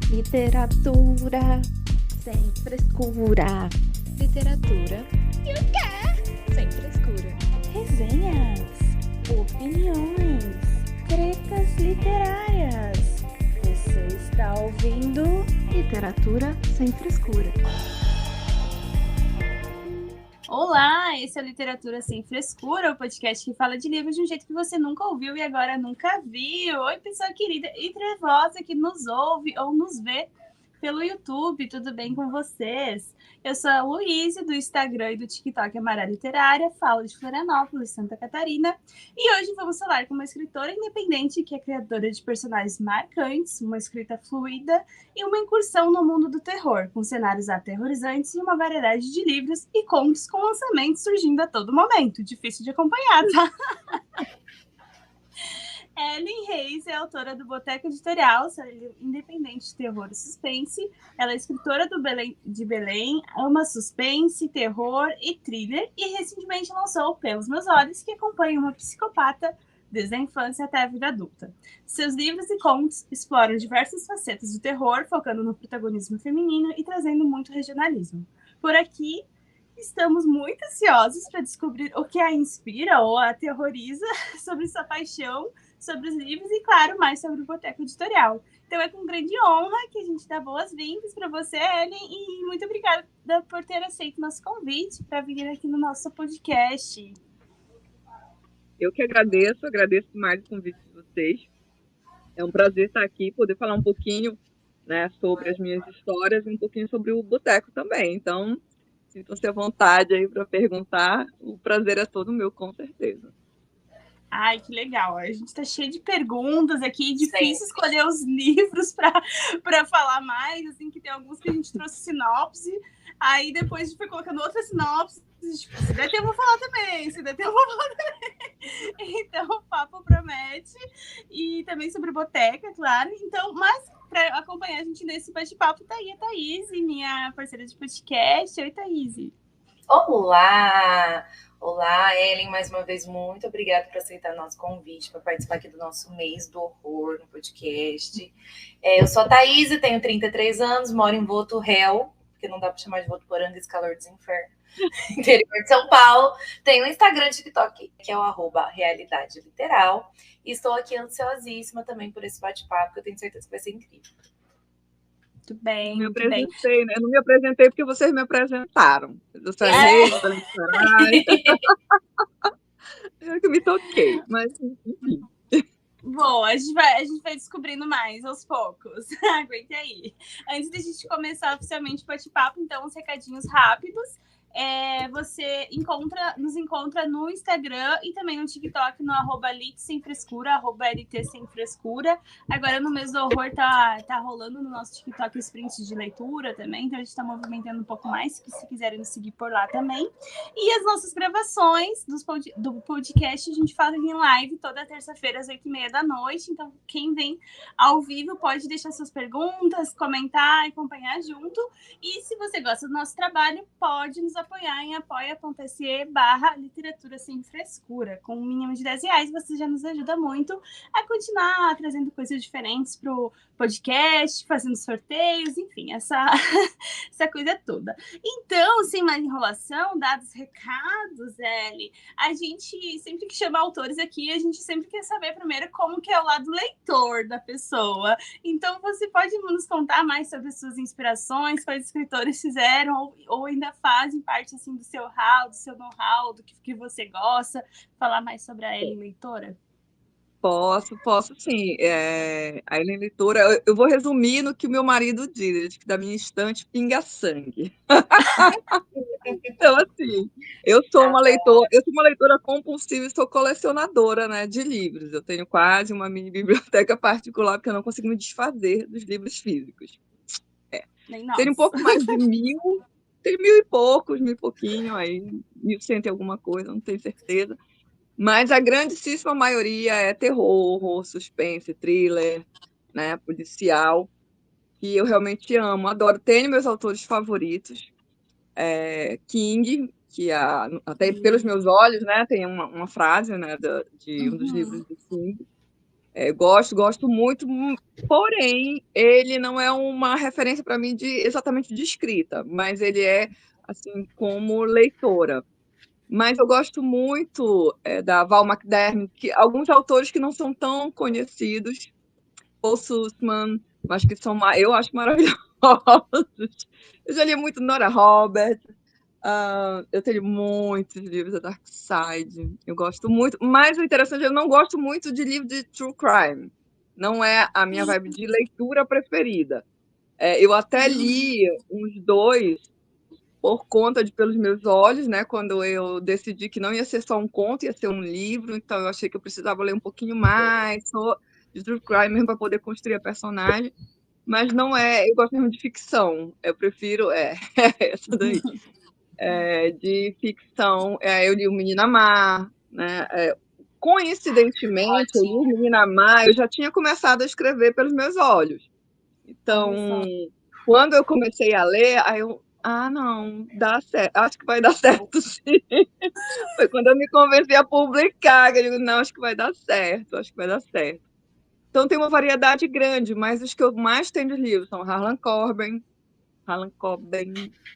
Literatura sem frescura. Literatura e o quê? Sem frescura. Resenhas, opiniões, tretas literárias. Você está ouvindo Literatura sem frescura. Olá, esse é o Literatura Sem Frescura, o podcast que fala de livros de um jeito que você nunca ouviu e agora nunca viu. Oi, pessoa querida e trevosa que nos ouve ou nos vê pelo YouTube, tudo bem com vocês? Eu sou a Luísa, do Instagram e do TikTok Amarela Literária, falo de Florianópolis, Santa Catarina, e hoje vamos falar com uma escritora independente que é criadora de personagens marcantes, uma escrita fluida e uma incursão no mundo do terror, com cenários aterrorizantes e uma variedade de livros e contos com lançamentos surgindo a todo momento. Difícil de acompanhar, tá? Ellen Reis é autora do Boteco Editorial, série independente de terror e suspense. Ela é escritora de Belém, ama suspense, terror e thriller, e recentemente lançou Pelos Meus Olhos, que acompanha uma psicopata desde a infância até a vida adulta. Seus livros e contos exploram diversas facetas do terror, focando no protagonismo feminino e trazendo muito regionalismo. Por aqui, estamos muito ansiosos para descobrir o que a inspira ou a aterroriza sobre sua paixão, sobre os livros e, claro, mais sobre o Boteco Editorial. Então é com grande honra que a gente dá boas-vindas para você, Ellen, e muito obrigada por ter aceito nosso convite para vir aqui no nosso podcast. Eu que agradeço mais o convite de vocês. É um prazer estar aqui, poder falar um pouquinho, né, sobre as minhas histórias e um pouquinho sobre o Boteco também. Então, sintam-se à vontade aí para perguntar. O prazer é todo meu, com certeza. Ai, que legal. A gente tá cheio de perguntas aqui, difícil escolher os livros para falar mais, assim, que tem alguns que a gente trouxe sinopse, aí depois a gente foi colocando outras sinopses, tipo, se der tempo eu vou falar também, se der tempo eu vou falar também. Então, o papo promete. E também sobre boteca, claro. Então, mas para acompanhar a gente nesse bate-papo, tá aí a Thaís, minha parceira de podcast. Oi, Thaís. Olá! Olá, Ellen, mais uma vez, muito obrigada por aceitar nosso convite para participar aqui do nosso mês do horror no podcast. Eu sou a Thaís, tenho 33 anos, moro em Voturéu, porque não dá para chamar de Votuporanga, esse calor dos infernos, interior de São Paulo. Tenho um Instagram e TikTok, que é o @realidade literal. E estou aqui ansiosíssima também por esse bate-papo, que eu tenho certeza que vai ser incrível. Muito bem, me muito bem. Né? Eu não me apresentei porque vocês me apresentaram. Eu sou a Reis, pela Eu que me toquei, mas enfim. Bom, a gente vai descobrindo mais aos poucos. Aguente aí. Antes da gente começar oficialmente o bate-papo, então, uns recadinhos rápidos. Você nos encontra no Instagram e também no TikTok no @LitSemFrescura, @LTSemFrescura. Agora no mês do horror tá rolando no nosso TikTok os prints de leitura também, então a gente tá movimentando um pouco mais, se quiserem nos seguir por lá também. E as nossas gravações do podcast a gente faz em live toda terça-feira às 20h30 da noite, então quem vem ao vivo pode deixar suas perguntas, comentar, acompanhar junto. E se você gosta do nosso trabalho, pode nos apoiar em apoia.se/literatura sem frescura. Com um mínimo de R$10, você já nos ajuda muito a continuar trazendo coisas diferentes para o podcast, fazendo sorteios, enfim, essa coisa toda. Então, sem mais enrolação, dados recados, Ellie, a gente, sempre que chama autores aqui, a gente sempre quer saber primeiro como que é o lado leitor da pessoa. Então, você pode nos contar mais sobre suas inspirações, quais escritores fizeram ou ainda fazem parte assim, do seu know-how, do que você gosta, falar mais sobre a Ellen leitora? Posso sim. A Ellen leitora, eu vou resumir no que o meu marido diz, que da minha estante pinga sangue. Então, assim, eu sou uma leitora compulsiva e sou colecionadora, né, de livros. Eu tenho quase uma mini biblioteca particular, porque eu não consigo me desfazer dos livros físicos. Tem um pouco mais de 1.000, tem 1.000 e poucos, 1.000 e pouquinho, aí 1.100 e alguma coisa, não tenho certeza. Mas a grandíssima maioria é terror, suspense, thriller, né, policial, que eu realmente amo, adoro. Tenho meus autores favoritos, King, que até pelos meus olhos, né, tem uma frase, né, de um dos livros do King, Gosto muito, porém, ele não é uma referência para mim exatamente de escrita, mas ele é, assim, como leitora. Mas eu gosto muito da Val McDermid, alguns autores que não são tão conhecidos, Paul Sussman, mas que eu acho maravilhosos. Eu já li muito Nora Roberts, eu tenho muitos livros da Dark Side, eu gosto muito, mas o interessante é que eu não gosto muito de livro de true crime, não é a minha vibe de leitura preferida. Eu até li uns 2 por conta pelos meus olhos, né? Quando eu decidi que não ia ser só um conto, ia ser um livro, então eu achei que eu precisava ler um pouquinho mais de true crime mesmo para poder construir a personagem, mas não é, eu gosto mesmo de ficção, eu prefiro essa daí. De ficção, eu li o Menina Mar, né? Coincidentemente, eu li o Menina Mar, eu já tinha começado a escrever pelos meus olhos. Então, quando eu comecei a ler, aí eu, não, dá certo, acho que vai dar certo sim. Foi quando eu me convenci a publicar, que eu digo, não, acho que vai dar certo, acho que vai dar certo. Então tem uma variedade grande, mas os que eu mais tenho de livros são Harlan Coben,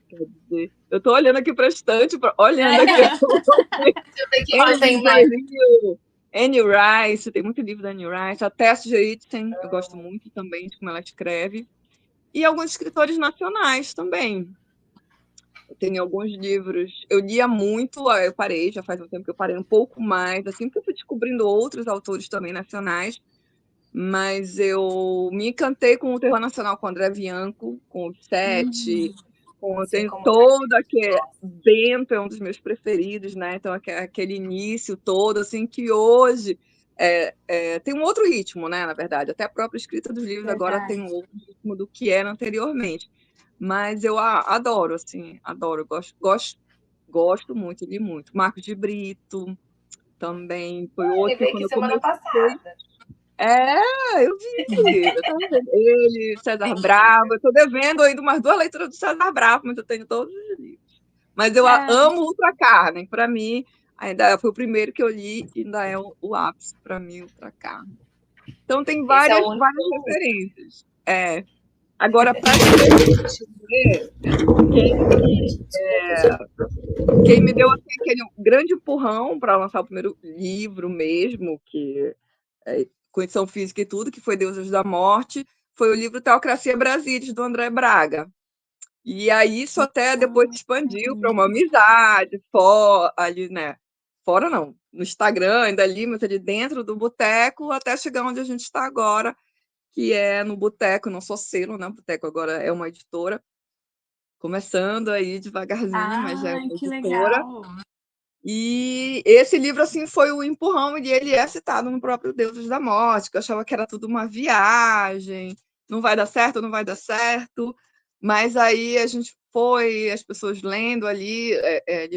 quer dizer, eu estou olhando aqui para a estante, olhando aqui. Anne Rice, tem muito livro da Anne Rice, a Tess Jeitzen, eu gosto muito também de como ela escreve, e alguns escritores nacionais também. Eu tenho alguns livros, eu lia muito, eu parei, já faz um tempo que eu parei um pouco mais, assim, porque eu fui descobrindo outros autores também nacionais, mas eu me encantei com o terror nacional, com o André Bianco, com o Sete, tem todo aquele... Bento é um dos meus preferidos, né? Então, aquele início todo, assim, que hoje tem um outro ritmo, né? Na verdade, até a própria escrita dos livros agora tem um outro ritmo do que era anteriormente. Mas eu adoro, assim, adoro, gosto muito, li muito. Marcos de Brito também foi outro que quando eu semana passada. Eu vi. Eu tava vendo ele, César Bravo. Eu tô devendo ainda umas 2 leituras do César Bravo, mas eu tenho todos os livros. Mas eu amo Ultra Carne. Para mim, ainda foi o primeiro que eu li e ainda é o ápice para mim, Ultra Carne. Então tem várias referências. Agora, para escrever, quem me deu assim, aquele grande empurrão para lançar o primeiro livro mesmo, que com edição física e tudo, que foi Deusas da Morte, foi o livro Teocracia Brasilis, do André Braga. E aí isso até depois expandiu para uma amizade, ali, né? Fora não, no Instagram, ainda ali, mas ali dentro do boteco, até chegar onde a gente está agora, que é no Boteco, não sou selo, né? O Boteco agora é uma editora, começando aí devagarzinho, mas é uma editora. Legal. E esse livro, assim, foi o empurrão, e ele é citado no próprio Deuses da Morte, que eu achava que era tudo uma viagem, não vai dar certo, não vai dar certo, mas aí a gente foi, as pessoas lendo ali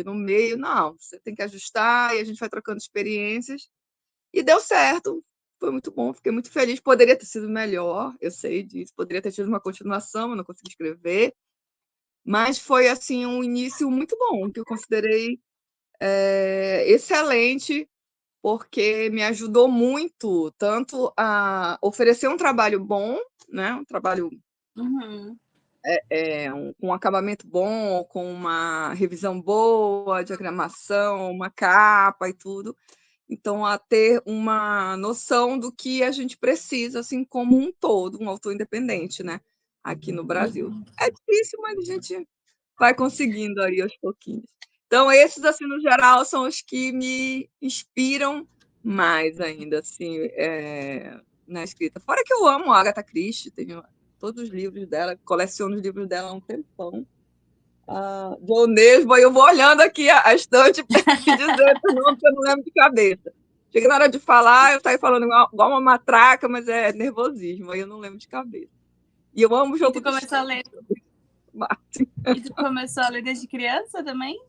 no meio, não, você tem que ajustar, e a gente vai trocando experiências, e deu certo, foi muito bom, fiquei muito feliz, poderia ter sido melhor, eu sei disso, poderia ter tido uma continuação, eu não consegui escrever, mas foi, assim, um início muito bom, que eu considerei excelente, porque me ajudou muito, tanto a oferecer um trabalho bom, né? Um trabalho com um acabamento bom, com uma revisão boa, diagramação, uma capa e tudo. Então, a ter uma noção do que a gente precisa, assim, como um todo, um autor independente, né? Aqui no Brasil. É difícil, mas a gente vai conseguindo aí aos pouquinhos. Então, esses, assim, no geral, são os que me inspiram mais ainda, assim, na escrita. Fora que eu amo a Agatha Christie, tenho todos os livros dela, coleciono os livros dela há um tempão. Vou mesmo, eu vou olhando aqui a estante e dizendo o nome que eu não lembro de cabeça. Chega na hora de falar, eu saio falando igual uma matraca, mas é nervosismo, aí eu não lembro de cabeça. E eu amo o jogo. E tu começou a ler? E tu começou a ler desde criança também?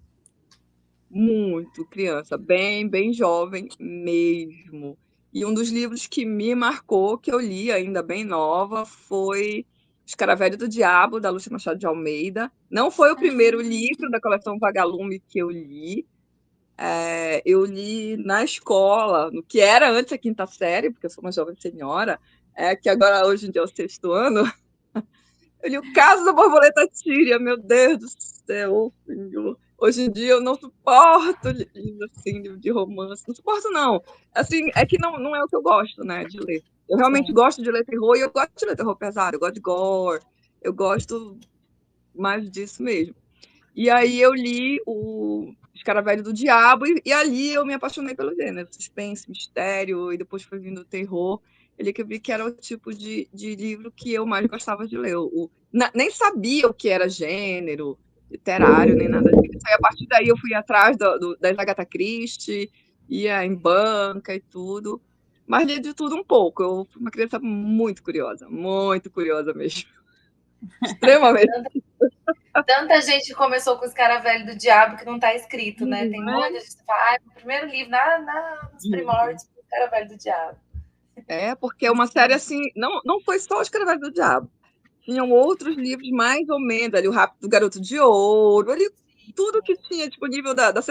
Muito criança, bem jovem mesmo. E um dos livros que me marcou, que eu li ainda bem nova, foi Escaravelho do Diabo, da Lúcia Machado de Almeida. Não foi o primeiro livro da coleção Vagalume que eu li, eu li na escola, no que era antes a 5ª série, porque eu sou uma jovem senhora, que agora hoje em dia é o 6º ano. Eu li O Caso da Borboleta Tíria, meu Deus do céu, Senhor. Hoje em dia eu não suporto livro assim, livro de romance. Não suporto, não. Assim, é que não é o que eu gosto, né, de ler. Eu realmente gosto de ler terror e eu gosto de ler terror pesado, eu gosto de gore, eu gosto mais disso mesmo. E aí eu li o Escaravelho do Diabo e ali eu me apaixonei pelo gênero, suspense, mistério, e depois foi vindo o terror. Ali que eu vi que era o tipo de livro que eu mais gostava de ler. Nem sabia o que era gênero literário, nem nada disso. Aí, a partir daí eu fui atrás das Agatha Christie, ia em banca e tudo, mas li de tudo um pouco. Eu fui uma criança muito curiosa mesmo. Extremamente. Tanta gente começou com os Escaravelho do Diabo que não está escrito, né? Tem muita gente que fala, o primeiro livro nos primórdios do Escaravelho do Diabo. Porque é uma série assim, não foi só o Escaravelho do Diabo. Tinham outros livros mais ou menos, ali o Rápido do Garoto de Ouro, ali tudo que tinha disponível da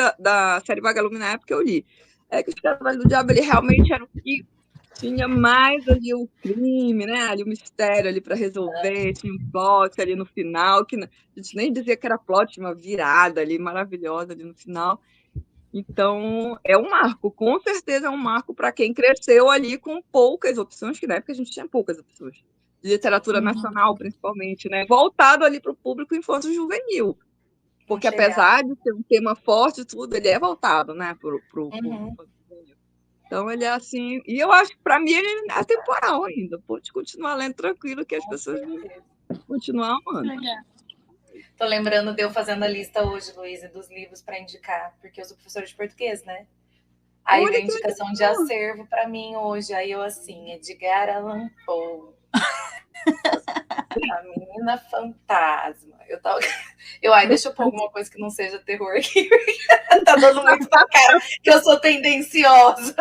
série Vagalume na época eu li. Que o Escaravelho do Diabo, ele realmente era o que tinha mais ali o crime, né? Ali o mistério ali para resolver, tinha um plot ali no final, que a gente nem dizia que era plot, uma virada ali maravilhosa ali no final. Então, é um marco, com certeza é um marco para quem cresceu ali com poucas opções, que na época a gente tinha poucas opções, de literatura nacional, principalmente, né? Voltado ali para o público infanto-juvenil, porque apesar de ser um tema forte e tudo, ele é voltado, né, para o público infanto-juvenil. Então, ele é assim, e eu acho que para mim ele é atemporal ainda, pode continuar lendo tranquilo, que as pessoas vão continuar amando. Legal. Tô lembrando de eu fazendo a lista hoje, Luísa, dos livros para indicar, porque eu sou professora de português, né? Aí Olha veio que indicação de acervo para mim hoje. Aí eu assim, Edgar Allan Poe. A Menina Fantasma. Deixa eu pôr alguma coisa que não seja terror aqui, porque tá dando muito pra cara que eu sou tendenciosa.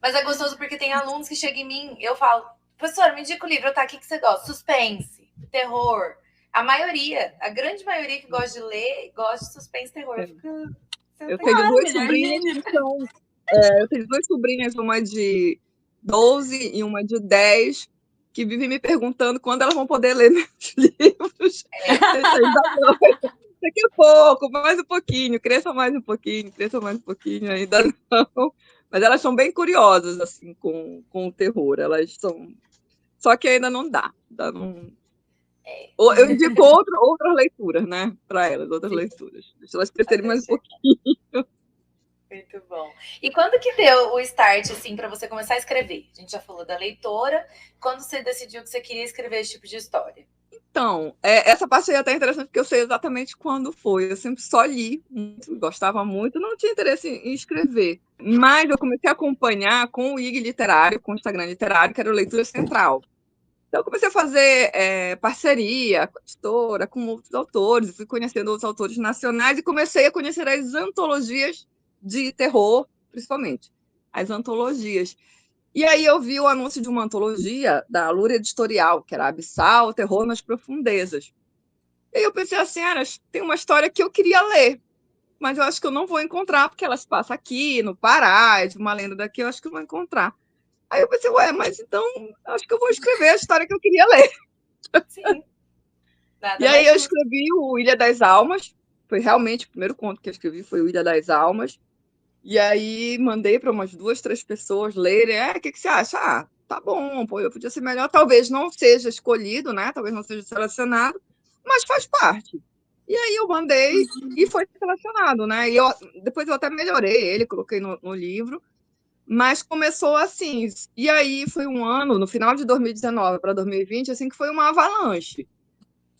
Mas é gostoso porque tem alunos que chegam em mim, eu falo, professora, me indica o livro, tá? O que você gosta? Suspense, terror. A maioria, a grande maioria que gosta de ler, gosta de suspense e terror. Eu tenho duas sobrinhas que são... eu tenho duas sobrinhas, uma de 12 e uma de 10, que vivem me perguntando quando elas vão poder ler meus livros. Daqui a pouco, mais um pouquinho, cresça mais um pouquinho, ainda não. Mas elas são bem curiosas, assim, com o terror. Elas são... Só que ainda não dá. Eu indico outras leituras, né? Para elas, outras leituras. Deixa elas crescerem mais um pouquinho. Muito bom. E quando que deu o start, assim, para você começar a escrever? A gente já falou da leitora. Quando você decidiu que você queria escrever esse tipo de história? Então, essa parte aí é até interessante, porque eu sei exatamente quando foi. Eu sempre só li, gostava muito, não tinha interesse em escrever. Mas eu comecei a acompanhar com o IG Literário, com o Instagram Literário, que era o Leitura Central. Então, eu comecei a fazer parceria com a editora, com outros autores, eu fui conhecendo outros autores nacionais e comecei a conhecer as antologias de terror, principalmente, as antologias. E aí eu vi o anúncio de uma antologia da Lura Editorial, que era Abissal, Terror nas Profundezas. E aí eu pensei assim, tem uma história que eu queria ler, mas eu acho que eu não vou encontrar, porque ela se passa aqui, no Pará, é de uma lenda daqui, eu acho que eu vou encontrar. Aí eu pensei, mas então acho que eu vou escrever a história que eu queria ler. Sim. E aí eu escrevi o Ilha das Almas, foi realmente o primeiro conto que eu escrevi, foi o Ilha das Almas. E aí mandei para umas 2, 3 pessoas lerem. O que você acha? Tá bom, eu podia ser melhor. Talvez não seja escolhido, né? Talvez não seja selecionado, mas faz parte. E aí eu mandei e foi selecionado, né? E depois eu até melhorei ele, coloquei no livro. Mas começou assim. E aí foi um ano, no final de 2019 para 2020, assim, que foi uma avalanche.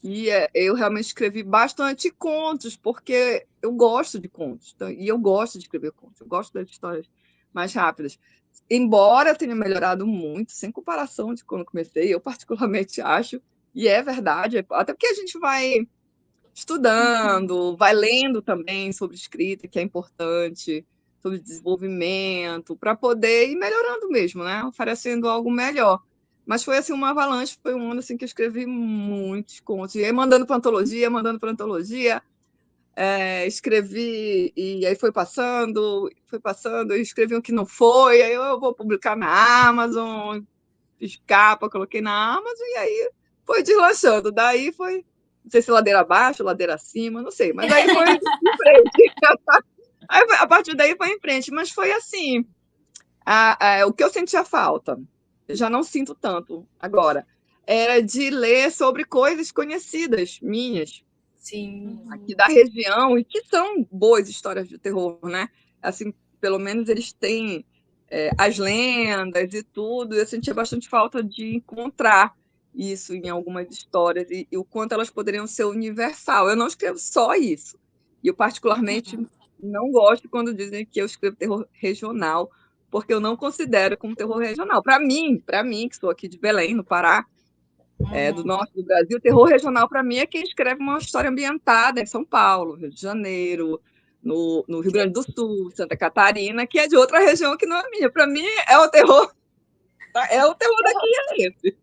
E eu realmente escrevi bastante contos, porque eu gosto de contos, e eu gosto de escrever contos, eu gosto das histórias mais rápidas. Embora tenha melhorado muito, sem comparação de quando comecei, eu particularmente acho, e é verdade, até porque a gente vai estudando, vai lendo também sobre escrita, que é importante, sobre desenvolvimento, para poder ir melhorando mesmo, né? Oferecendo algo melhor. Mas foi assim uma avalanche, foi um ano assim que eu escrevi muitos contos. E aí mandando para antologia, escrevi, e aí foi passando, eu escrevi um que não foi, aí eu vou publicar na Amazon, fiz capa, coloquei na Amazon, e aí foi deslanchando. Daí foi, não sei se ladeira abaixo, ladeira acima, não sei, mas aí foi em frente. Aí, a partir daí foi em frente, mas foi assim, o que eu sentia falta, eu já não sinto tanto agora, era de ler sobre coisas conhecidas minhas, Sim. aqui da região, e que são boas histórias de terror, né? Assim, pelo menos eles têm as lendas e tudo, eu sentia bastante falta de encontrar isso em algumas histórias, e o quanto elas poderiam ser universal. Eu não escrevo só isso, e eu particularmente não gosto quando dizem que eu escrevo terror regional, porque eu não considero como terror regional. Para mim, que sou aqui de Belém, no Pará, do norte do Brasil, terror regional para mim é quem escreve uma história ambientada em São Paulo, Rio de Janeiro, no Rio Grande do Sul, Santa Catarina, que é de outra região que não é minha. Para mim é o terror daqui, é esse.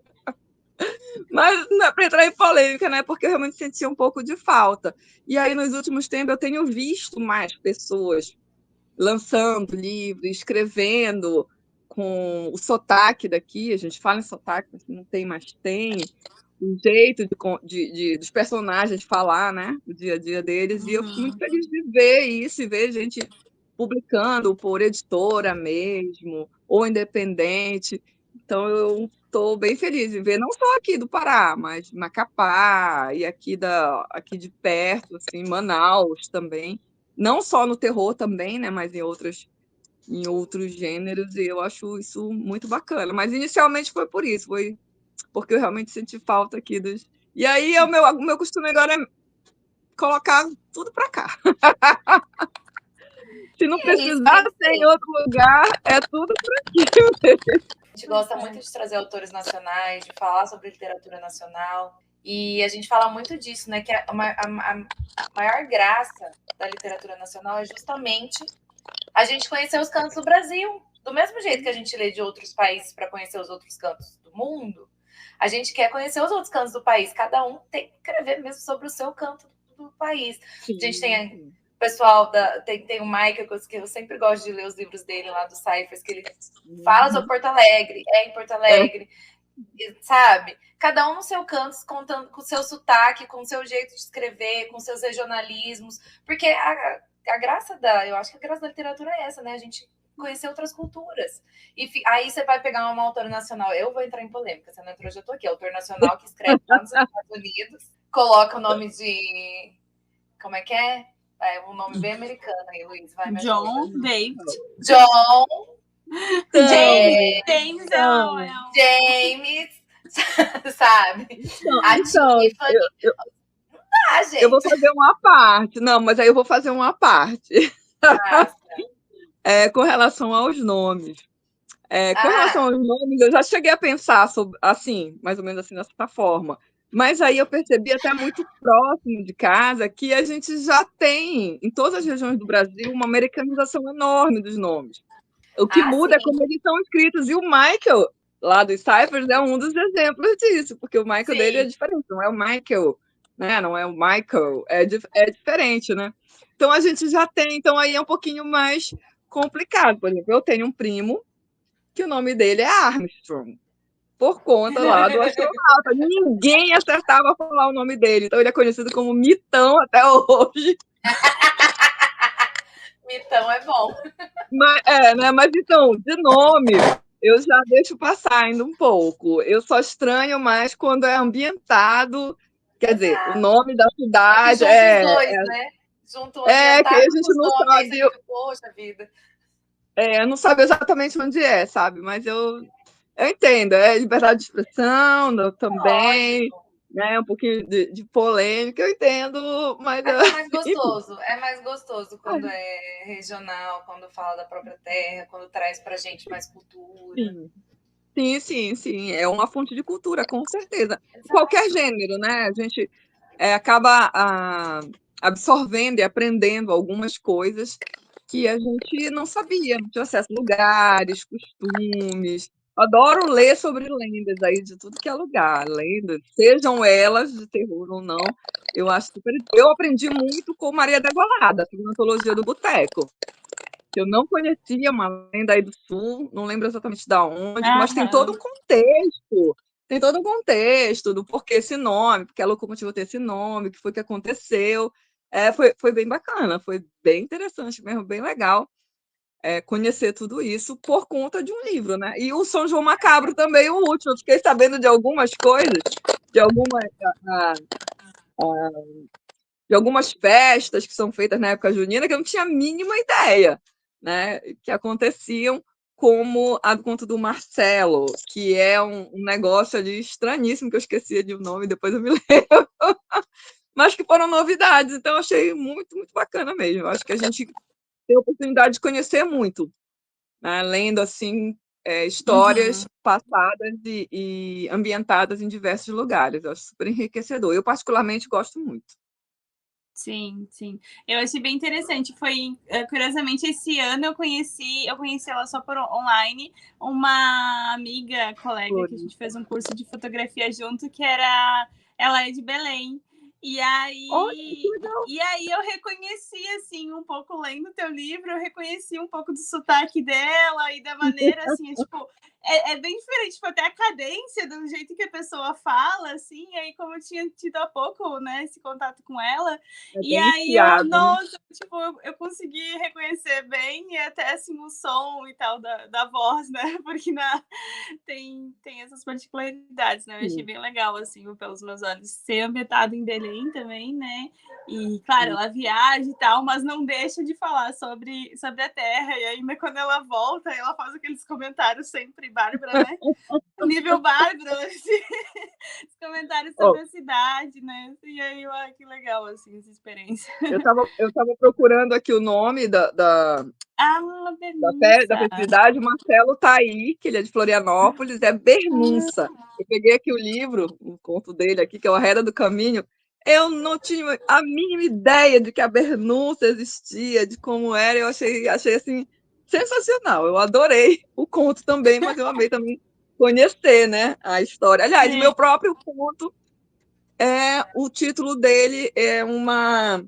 Mas não é para entrar em polêmica, né? Porque eu realmente sentia um pouco de falta. E aí, nos últimos tempos, eu tenho visto mais pessoas lançando livros, escrevendo com o sotaque daqui. A gente fala em sotaque, mas não tem, mas tem o jeito dos personagens falar, né? O dia a dia deles. E eu fico muito feliz de ver isso, e ver gente publicando por editora mesmo, ou independente. Então, eu estou bem feliz de ver, não só aqui do Pará, mas Macapá e aqui de perto, assim, Manaus também. Não só no terror também, né? Mas em outros gêneros, e eu acho isso muito bacana. Mas inicialmente foi por isso, foi porque eu realmente senti falta aqui dos. E aí o meu costume agora é colocar tudo para cá. Se não precisar ser em outro lugar, é tudo por aqui. A gente gosta muito de trazer autores nacionais, de falar sobre literatura nacional. E a gente fala muito disso, né? Que a maior graça da literatura nacional é justamente a gente conhecer os cantos do Brasil. Do mesmo jeito que a gente lê de outros países para conhecer os outros cantos do mundo, a gente quer conhecer os outros cantos do país. Cada um tem que escrever mesmo sobre o seu canto do país. Sim. A gente tem o pessoal, tem o Michael, que eu sempre gosto de ler os livros dele lá do Cyphers, que ele fala sobre Porto Alegre, em Porto Alegre, sabe? Cada um no seu canto, contando com o seu sotaque, com o seu jeito de escrever, com seus regionalismos, porque a graça eu acho que a graça da literatura é essa, né? A gente conhecer outras culturas. E aí você vai pegar uma autora nacional, eu vou entrar em polêmica, você não entrou, já tô aqui, autor nacional que escreve lá nos Estados Unidos, coloca o nome de... Como é que é? Um nome bem americano aí, Luiz. Vai, John David. John. James. Sabe? Eu vou fazer uma parte. Não, mas aí eu vou fazer uma parte. Com relação aos nomes. Com relação aos nomes, eu já cheguei a pensar sobre, assim, mais ou menos assim, dessa forma. Mas aí eu percebi até muito próximo de casa que a gente já tem, em todas as regiões do Brasil, uma americanização enorme dos nomes. O que muda é como eles são escritos. E o Michael, lá dos Cyphers, é um dos exemplos disso, porque o Michael dele é diferente, não é o Michael, né? Não é o Michael, é diferente, né? Então a gente já tem, então aí é um pouquinho mais complicado. Por exemplo, eu tenho um primo que o nome dele é Armstrong, por conta lá do astronauta. Ninguém acertava falar o nome dele, então ele é conhecido como Mitão até hoje. Mitão é bom. Mas então, de nome, eu já deixo passar ainda um pouco. Eu só estranho mais quando é ambientado, quer dizer, o nome da cidade. Junto os dois, né? Junto que a gente não sabe. Poxa vida. Não sabe exatamente onde é, sabe? Mas eu entendo, liberdade de expressão também, né? Um pouquinho de polêmica, eu entendo, mas é mais gostoso quando é regional, quando fala da própria terra, quando traz pra gente mais cultura. Sim, é uma fonte de cultura, com certeza. Exato. Qualquer gênero, né? A gente acaba absorvendo e aprendendo algumas coisas que a gente não sabia, não tinha acesso a lugares, costumes, Adoro ler sobre lendas aí de tudo que é lugar. Lendas, sejam elas de terror ou não. Eu acho super. Eu aprendi muito com Maria Degolada, a antologia do Boteco. Eu não conhecia uma lenda aí do Sul, não lembro exatamente da onde, mas tem todo um contexto. Tem todo um contexto do porquê esse nome, porque a locomotiva tem esse nome, o que foi que aconteceu. Foi bem bacana, foi bem interessante mesmo, bem legal conhecer tudo isso por conta de um livro, né? E o São João Macabro também, o último. Eu fiquei sabendo de algumas coisas, de algumas festas que são feitas na época junina que eu não tinha a mínima ideia, né? Que aconteciam, como a do conto do Marcelo, que é um negócio ali estranhíssimo, que eu esquecia de um nome, depois eu me lembro, mas que foram novidades, então eu achei muito, muito bacana mesmo. Eu acho que a gente tem a oportunidade de conhecer muito, né? Lendo assim, histórias passadas e ambientadas em diversos lugares. Eu acho super enriquecedor. Eu, particularmente, gosto muito. Sim, sim. Eu achei bem interessante. Foi, curiosamente, esse ano eu conheci ela só por online, uma amiga, colega, que a gente fez um curso de fotografia junto, ela é de Belém. E aí eu reconheci, assim, um pouco lendo teu livro, eu reconheci um pouco do sotaque dela e da maneira, assim, tipo, é bem diferente, tipo, até a cadência, do jeito que a pessoa fala, assim, e aí como eu tinha tido há pouco, né, esse contato com ela, e aí nossa, tipo, eu consegui reconhecer bem, e até, assim, o som e tal da voz, né, porque tem essas particularidades, né, eu achei bem legal, assim, Pelos Meus Olhos, ser ambientado em Belém também, né, e, claro, ela viaja e tal, mas não deixa de falar sobre a terra, e ainda quando ela volta, ela faz aqueles comentários sempre Bárbara, né? Nível Bárbara, assim, os comentários sobre a cidade, né? E aí, que legal, assim, essa experiência. Eu tava procurando aqui o nome da festividade. O Marcelo tá aí, que ele é de Florianópolis, é Bernunça. Eu peguei aqui o livro, o conto dele aqui, que é o Arreda do Caminho. Eu não tinha a mínima ideia de que a Bernunça existia, de como era. Eu achei assim, sensacional. Eu adorei o conto também, mas eu amei também conhecer, né, a história. Aliás, o meu próprio conto, o título dele é uma,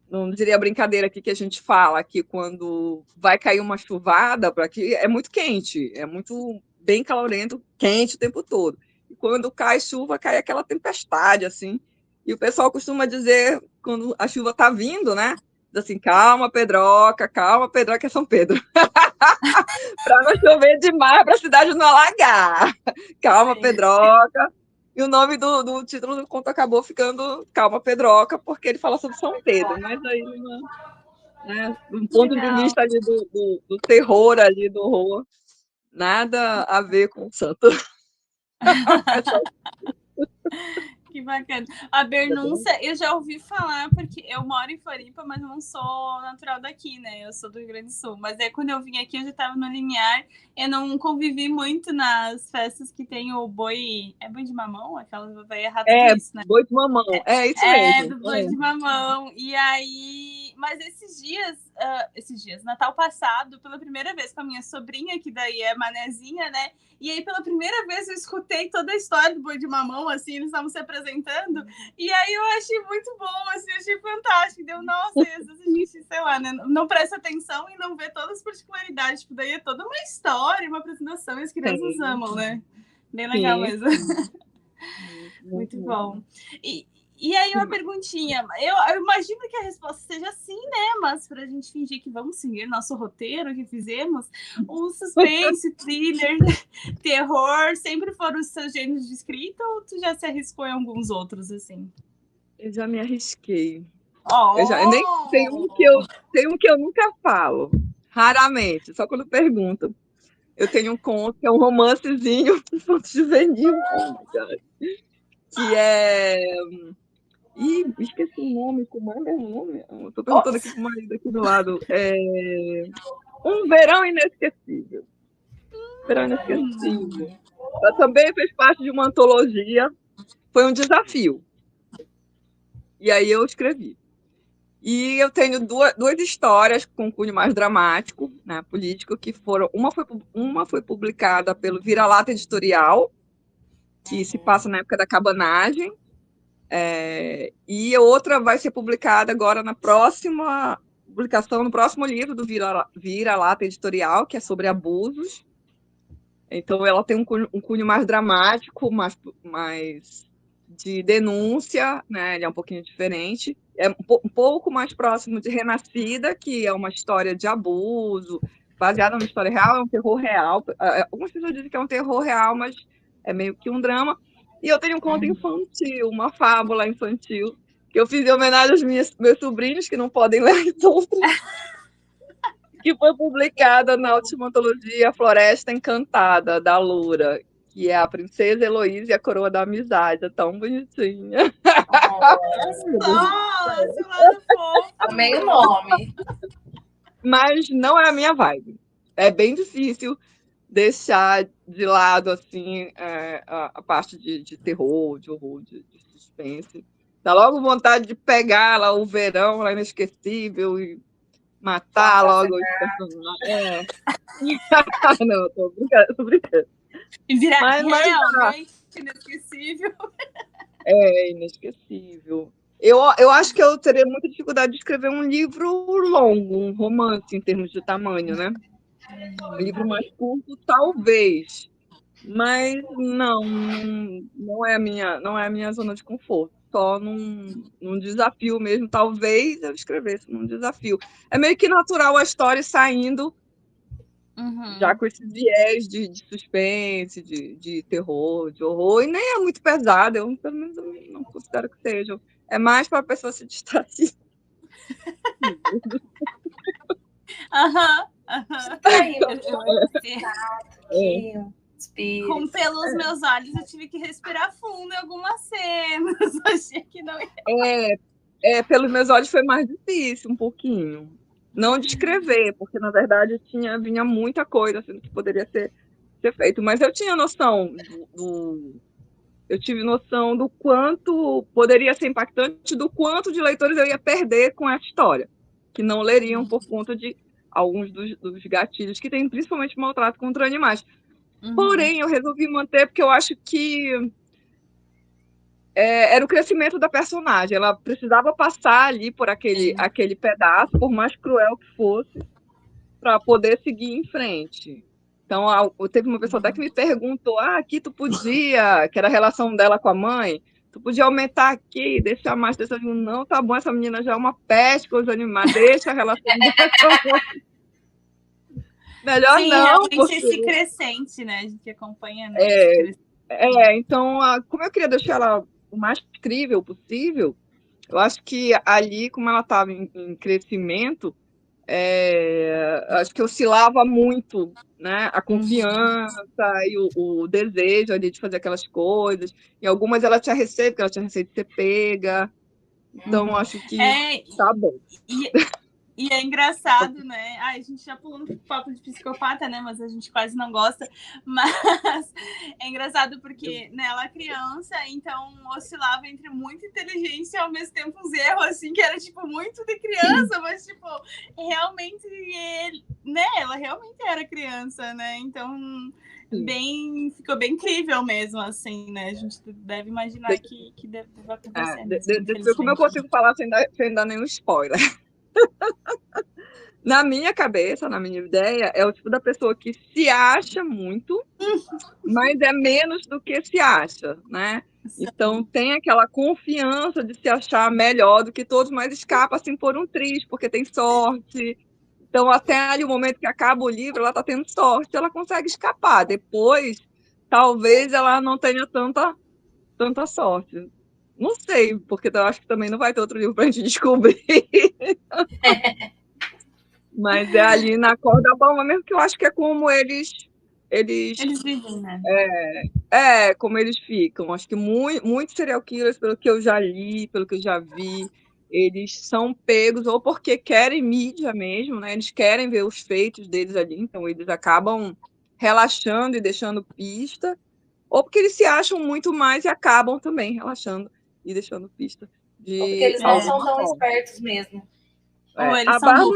não diria brincadeira aqui que a gente fala, que quando vai cair uma chuvada, para aqui é muito quente, é muito bem calorento, quente o tempo todo. E quando cai chuva, cai aquela tempestade, assim. E o pessoal costuma dizer, quando a chuva está vindo, né? Diz assim, calma, Pedroca, é São Pedro. Para não chover demais, para a cidade não alagar. Calma, Pedroca. E o nome do título do conto acabou ficando Calma, Pedroca, porque ele fala sobre São Pedro, mas aí, né, do ponto de vista ali do terror, ali do horror, nada a ver com o santo. Que bacana. A Bernunça, eu já ouvi falar, porque eu moro em Floripa, mas não sou natural daqui, né? Eu sou do Rio Grande do Sul. Mas aí, quando eu vim aqui, eu já estava no Limiar. Eu não convivi muito nas festas que tem o boi... É boi de mamão? Aquela vai errar tudo isso, né? Boi de mamão. É isso mesmo. Do boi de mamão. E aí... Mas esses dias, Natal passado, pela primeira vez com a minha sobrinha, que daí é manezinha, né? E aí, pela primeira vez, eu escutei toda a história do boi de mamão, assim, eles estavam se apresentando, e aí eu achei muito bom, assim, achei fantástico. Deu, nossa, às vezes a gente, sei lá, né, não presta atenção e não vê todas as particularidades, tipo, daí é toda uma história, uma apresentação, e as crianças amam, né? Bem legal mesmo. Muito bom. E aí, uma perguntinha. Eu imagino que a resposta seja sim, né? Mas para a gente fingir que vamos seguir nosso roteiro que fizemos, o suspense, thriller, terror, sempre foram os seus gêneros de escrita ou tu já se arriscou em alguns outros, assim? Eu já me arrisquei. Nem tem um que eu nunca falo, raramente, só quando perguntam. Eu tenho um conto, que é um romancezinho juvenil, que é... esqueci o nome, como é o nome? Estou perguntando aqui para o marido aqui do lado. Um Verão Inesquecível. Verão Inesquecível. Ela também fez parte de uma antologia. Foi um desafio. E aí eu escrevi. E eu tenho duas histórias com cunho mais dramático, né, político, que foram... Uma foi publicada pelo Vira-Lata Editorial, que se passa na época da cabanagem, e a outra vai ser publicada agora na próxima publicação, no próximo livro do Vira-Lata Editorial, que é sobre abusos. Então, ela tem um cunho mais dramático, mais de denúncia, né? Ele é um pouquinho diferente. É um pouco mais próximo de Renascida, que é uma história de abuso, baseada numa história real, é um terror real. Algumas pessoas dizem que é um terror real, mas é meio que um drama. E eu tenho um conto infantil, uma fábula infantil, que eu fiz em homenagem aos meus sobrinhos, que não podem ler as outras, que foi publicada na última antologia Floresta Encantada, da Lura, que é a Princesa Heloísa e a Coroa da Amizade. É tão bonitinha. Nossa, seu lado fofo. Amei o nome. Mas não é a minha vibe. É bem difícil deixar de lado assim a parte de terror, de horror, de suspense. Dá logo vontade de pegar lá o verão lá inesquecível e matar logo os personagens. Não, tô brincando. E virar Mas realmente inesquecível. É inesquecível. Eu acho que eu teria muita dificuldade de escrever um livro longo, um romance em termos de tamanho, né? Um livro mais curto, talvez. Mas não é a minha zona de conforto. Só num desafio mesmo. Talvez eu escrevesse num desafio. É meio que natural a história saindo já com esse viés de suspense, de terror, de horror. E nem é muito pesado. Eu, pelo menos, eu não considero que seja. É mais para a pessoa se distrair. Com pelos meus olhos, eu tive que respirar fundo em algumas cenas. Achei que não ia. Pelos meus olhos foi mais difícil, um pouquinho. Não descrever, porque, na verdade, vinha muita coisa assim, que poderia ser feito. Mas eu tinha noção eu tive noção do quanto poderia ser impactante, do quanto de leitores eu ia perder com essa história, que não leriam por conta de alguns dos gatilhos que tem, principalmente maltrato contra animais. Porém, eu resolvi manter porque eu acho que era o crescimento da personagem. Ela precisava passar ali por aquele pedaço, por mais cruel que fosse, para poder seguir em frente. Então, teve uma pessoa até que me perguntou, aqui tu podia, que era a relação dela com a mãe, tu podia aumentar aqui, deixar mais dessa... Não, tá bom, essa menina já é uma peste com os animais, deixa a relação dela com a mãe. Melhor Sim, não, realmente porque... esse crescente, né, a gente acompanha. Né, então, como eu queria deixar ela o mais incrível possível, eu acho que ali, como ela estava em crescimento, acho que oscilava muito, né? A confiança e o desejo ali de fazer aquelas coisas. Em algumas ela tinha receio, porque ela tinha receio de ser pega. Então, acho que tá bom. E é engraçado, né? A gente já pulou no papo de psicopata, né? Mas a gente quase não gosta. Mas é engraçado porque ela é criança, então oscilava entre muita inteligência e ao mesmo tempo uns erros, assim, que era, tipo, muito de criança, mas, tipo, realmente ela realmente era criança, né? Então, ficou bem incrível mesmo, assim, né? A gente deve imaginar que deve acontecer. Deixa eu ver como eu consigo falar sem dar nenhum spoiler. Na minha cabeça, na minha ideia, é o tipo da pessoa que se acha muito, mas é menos do que se acha, né? Então tem aquela confiança de se achar melhor do que todos, mas escapa assim por um triz, porque tem sorte. Então até ali o momento que acaba o livro, ela está tendo sorte, ela consegue escapar. Depois, talvez ela não tenha tanta sorte. Não sei, porque eu acho que também não vai ter outro livro para a gente descobrir. Mas é ali na corda bamba mesmo, que eu acho que é como eles vivem, né? Como eles ficam. Acho que muitos serial killers, pelo que eu já li, pelo que eu já vi, eles são pegos ou porque querem mídia mesmo, né? Eles querem ver os feitos deles ali, então eles acabam relaxando e deixando pista, ou porque eles se acham muito mais e acabam também relaxando e deixando pista. Ou porque eles não são tão espertos mesmo. Ou eles A são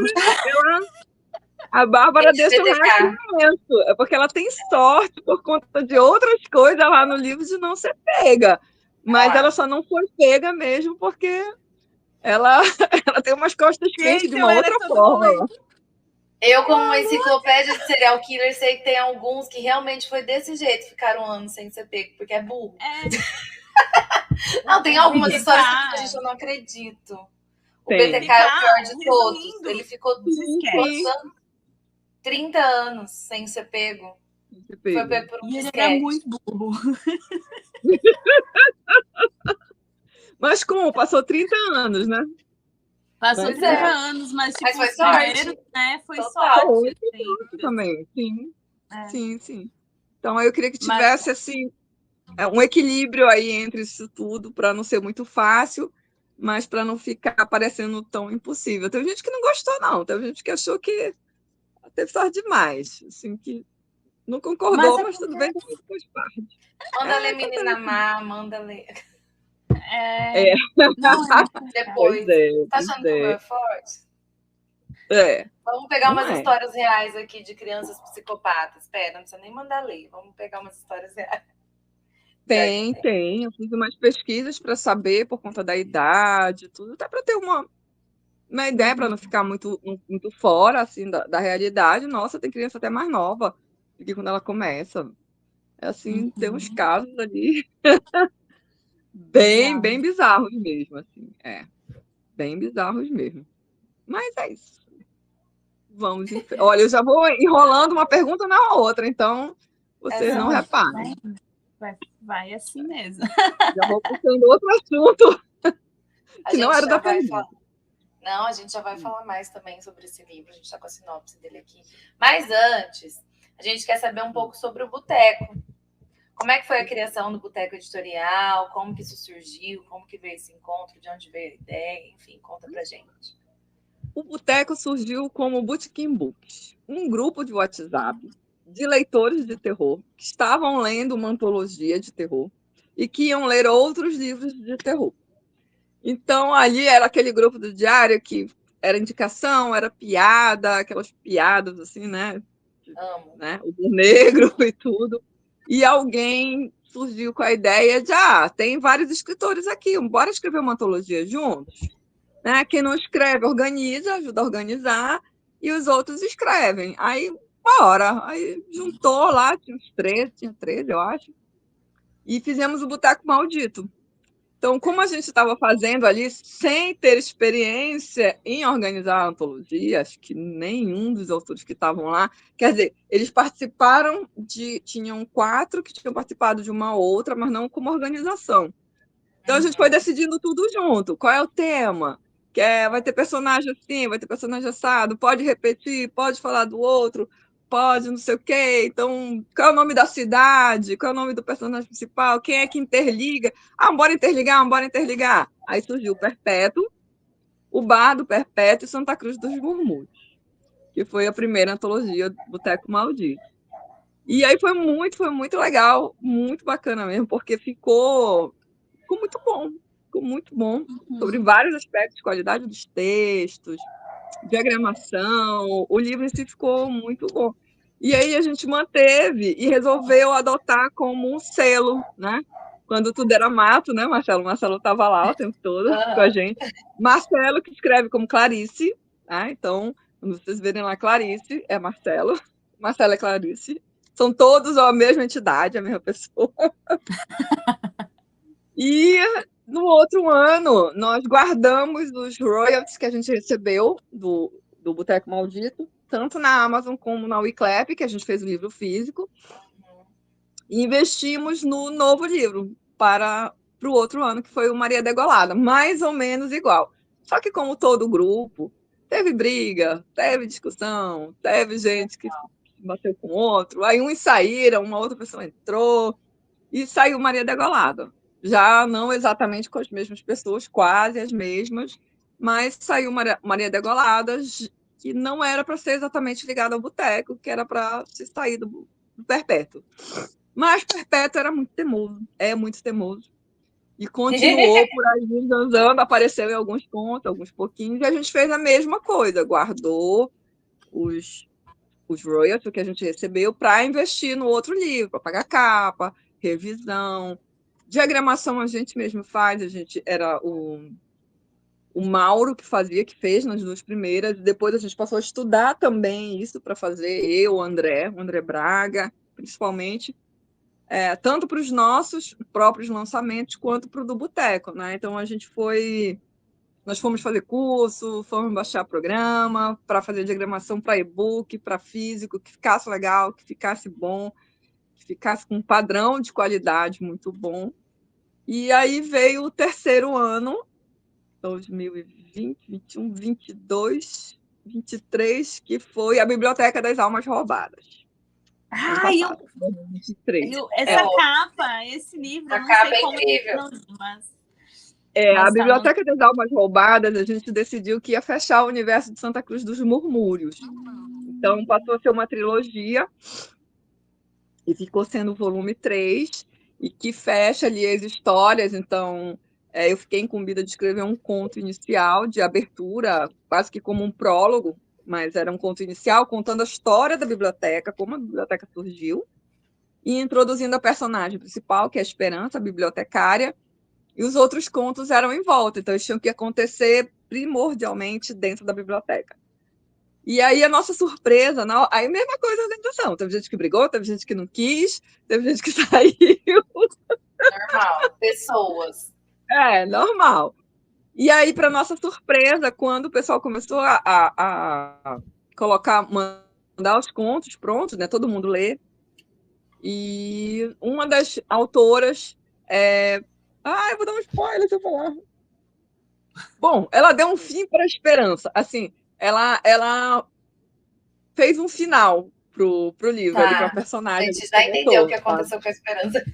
Bárbara deixa mais momento. É porque ela tem sorte por conta de outras coisas lá no livro de não ser pega. Mas ela só não foi pega mesmo porque ela tem umas costas quentes de uma outra forma. Eu, como uma enciclopédia de serial killer, sei que tem alguns que realmente foi desse jeito, ficaram anos sem ser pego, porque é burro. Não, tem algumas histórias que a gente, eu não acredito. O BTK é o pior de todos. Ele ficou 30 anos sem ser pego. Foi pego por um disquete. Ele era muito burro. Mas como? Passou 30 anos, né? Passou 30 anos, mas tipo, foi sorte. Né? Foi sorte. Também, sim. Sim. Então eu queria que tivesse assim um equilíbrio aí entre isso tudo, para não ser muito fácil, mas para não ficar parecendo tão impossível. Tem gente que não gostou, não. Tem gente que achou que teve sorte demais, assim, que não concordou, mas tudo bem, faz parte. Manda ler Menina Má, manda ler. Depois. Tá achando que o meu é forte? Vamos pegar umas histórias reais aqui de crianças psicopatas. Espera, não precisa nem mandar ler. Vamos pegar umas histórias reais. Tem. Eu fiz umas pesquisas para saber, por conta da idade, tudo, até para ter uma ideia, para não ficar muito fora assim, da realidade. Nossa, tem criança até mais nova do que quando ela começa. Assim, tem uns casos ali bem bizarros mesmo. Assim, bem bizarros mesmo. Mas é isso. Vamos. Olha, eu já vou enrolando uma pergunta na outra, então vocês não reparem. Vai assim mesmo. Já vou puxando outro assunto que não era da pergunta. Não, a gente já vai falar mais também sobre esse livro. A gente está com a sinopse dele aqui. Mas antes, a gente quer saber um pouco sobre o Boteco. Como é que foi a criação do Boteco Editorial? Como que isso surgiu? Como que veio esse encontro? De onde veio a ideia? Enfim, conta pra gente. O Boteco surgiu como Botequim Books, um grupo de WhatsApp de leitores de terror que estavam lendo uma antologia de terror e que iam ler outros livros de terror. Então, ali era aquele grupo do diário que era indicação, era piada, aquelas piadas assim, né? Amo. Né? O humor negro e tudo. E alguém surgiu com a ideia de, tem vários escritores aqui, bora escrever uma antologia juntos? Né? Quem não escreve, organiza, ajuda a organizar, e os outros escrevem. Aí, bora. Aí juntou lá, tinha 13, eu acho, e fizemos o Boteco Maldito. Então, como a gente estava fazendo ali, sem ter experiência em organizar a antologia, acho que nenhum dos autores que estavam lá, quer dizer, eles participaram tinham 4 que tinham participado de uma outra, mas não como organização. Então, a gente foi decidindo tudo junto. Qual é o tema? Vai ter personagem assim, vai ter personagem assado, pode repetir, pode falar do outro, pode não sei o quê. Então, qual é o nome da cidade? Qual é o nome do personagem principal? Quem é que interliga? Bora interligar. Aí surgiu o Perpétuo, o Bar do Perpétuo e Santa Cruz dos Murmúrios, que foi a primeira antologia do Boteco Maldito. E aí foi muito legal, muito bacana mesmo, porque ficou muito bom, sobre vários aspectos, qualidade dos textos, diagramação, o livro em si ficou muito bom. E aí a gente manteve e resolveu adotar como um selo, né? Quando tudo era mato, né, Marcelo? O Marcelo estava lá o tempo todo com a gente. Marcelo, que escreve como Clarice, né? Então, quando vocês verem lá Clarice, é Marcelo. Marcelo é Clarice. São todos a mesma entidade, a mesma pessoa. E no outro ano, nós guardamos os royalties que a gente recebeu do Boteco Maldito, tanto na Amazon como na Wiclap, que a gente fez o livro físico, e investimos no novo livro para o outro ano, que foi o Maria Degolada, mais ou menos igual. Só que, como todo grupo, teve briga, teve discussão, teve gente que bateu com outro, aí uns saíram, uma outra pessoa entrou, e saiu Maria Degolada. Já não exatamente com as mesmas pessoas, quase as mesmas, mas saiu Maria Degolada, que não era para ser exatamente ligada ao boteco, que era para se sair do Perpétuo. Mas Perpétuo era muito teimoso, é muito teimoso. E continuou por aí andando, apareceu em alguns contos, alguns pouquinhos, e a gente fez a mesma coisa, guardou os royalties que a gente recebeu para investir no outro livro, para pagar capa, revisão. Diagramação a gente mesmo faz, era o Mauro que fez nas 2 primeiras, depois a gente passou a estudar também isso para fazer, o André Braga, principalmente, tanto para os nossos próprios lançamentos quanto para o do Boteco, né? Então nós fomos fazer curso, fomos baixar programa para fazer diagramação para e-book, para físico, que ficasse legal, que ficasse bom, que ficasse com um padrão de qualidade muito bom. E aí veio o terceiro ano, 2020, 21, 22, 23, que foi a Biblioteca das Almas Roubadas. Essa capa, esse livro, a eu não capa sei é como incrível. mas a Biblioteca das Almas Roubadas, a gente decidiu que ia fechar o universo de Santa Cruz dos Murmúrios. Então, passou a ser uma trilogia e ficou sendo o volume 3, e que fecha ali as histórias. Então, eu fiquei incumbida de escrever um conto inicial, de abertura, quase que como um prólogo, mas era um conto inicial contando a história da biblioteca, como a biblioteca surgiu, e introduzindo a personagem principal, que é a Esperança, a bibliotecária, e os outros contos eram em volta, então eles tinham que acontecer primordialmente dentro da biblioteca. E aí a nossa surpresa, aí mesma coisa a organização, teve gente que brigou, teve gente que não quis, teve gente que saiu. Normal, pessoas. Normal. E aí, para nossa surpresa, quando o pessoal começou a mandar os contos prontos, né, todo mundo lê, e uma das autoras, eu vou dar um spoiler se eu falar. Bom, ela deu um fim para a Esperança, assim, ela fez um final pro livro, ali, para a personagem. A gente já entendeu o que aconteceu com a Esperança.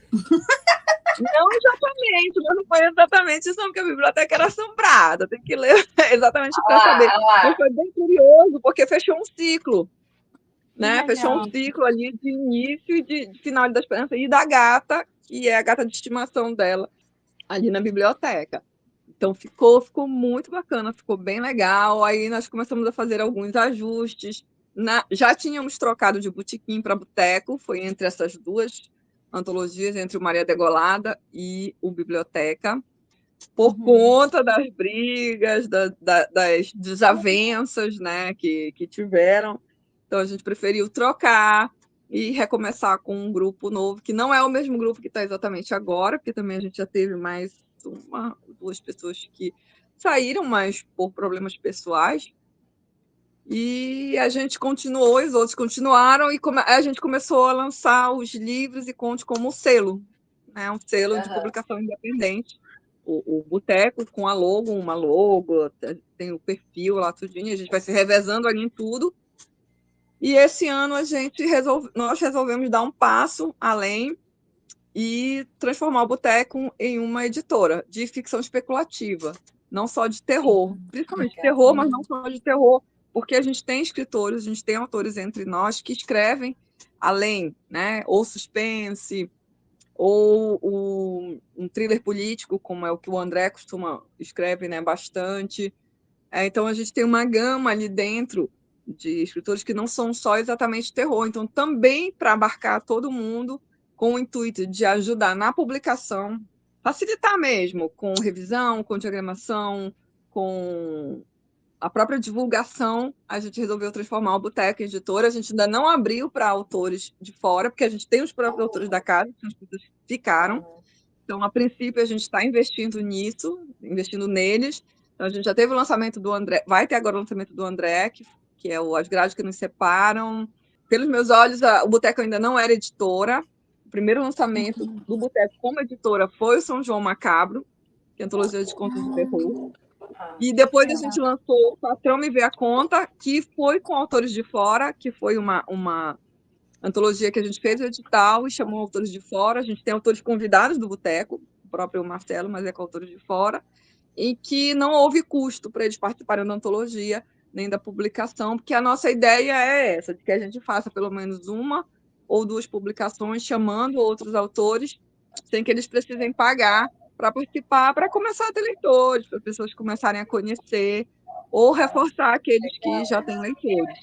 Não exatamente, mas não foi exatamente isso, não, porque a biblioteca era assombrada, tem que ler exatamente para saber. Mas foi bem curioso, porque fechou um ciclo, né? Fechou um ciclo ali de início e de final da Esperança, e da gata, que é a gata de estimação dela, ali na biblioteca. Então ficou muito bacana, ficou bem legal. Aí nós começamos a fazer alguns ajustes. Já tínhamos trocado de botequim para boteco, foi entre essas 2 antologias, entre o Maria Degolada e o Biblioteca, por conta das brigas, das desavenças, né, que tiveram. Então a gente preferiu trocar e recomeçar com um grupo novo, que não é o mesmo grupo que está exatamente agora, porque também a gente já teve mais 2 pessoas que saíram, mas por problemas pessoais. E a gente continuou, os outros continuaram, e a gente começou a lançar os livros e contos como selo, né? Um selo de publicação independente. O Boteco com a logo, uma logo, tem o perfil lá, tudinho, a gente vai se revezando ali em tudo. E esse ano nós resolvemos dar um passo além e transformar o Boteco em uma editora de ficção especulativa, não só de terror, principalmente de terror, mas não só de terror, porque a gente tem escritores, a gente tem autores entre nós que escrevem além, né, ou suspense, ou um thriller político, como é o que o André escreve, né, bastante. Então, a gente tem uma gama ali dentro de escritores que não são só exatamente terror. Então, também para abarcar todo mundo, com o intuito de ajudar na publicação, facilitar mesmo, com revisão, com diagramação, com a própria divulgação, a gente resolveu transformar o Boteco em editora. A gente ainda não abriu para autores de fora, porque a gente tem os próprios autores da casa, que as pessoas ficaram. Então, a princípio, a gente está investindo neles. Então, a gente já teve o lançamento do André, vai ter agora o lançamento do André, que é As Grades que Nos Separam. Pelos meus olhos, o Boteco ainda não era editora. O primeiro lançamento do Boteco como editora foi o São João Macabro, que é a antologia de contos de terror. E depois a gente lançou o Patrão Me Vê a Conta, que foi com autores de fora, que foi uma antologia que a gente fez o edital e chamou autores de fora. A gente tem autores convidados do Boteco, o próprio Marcelo, mas é com autores de fora, e que não houve custo para eles participarem da antologia, nem da publicação, porque a nossa ideia é essa, de que a gente faça pelo menos 1 ou 2 publicações, chamando outros autores, sem que eles precisem pagar para participar, para começar a ter leitores, para pessoas começarem a conhecer, ou reforçar aqueles que já têm leitores.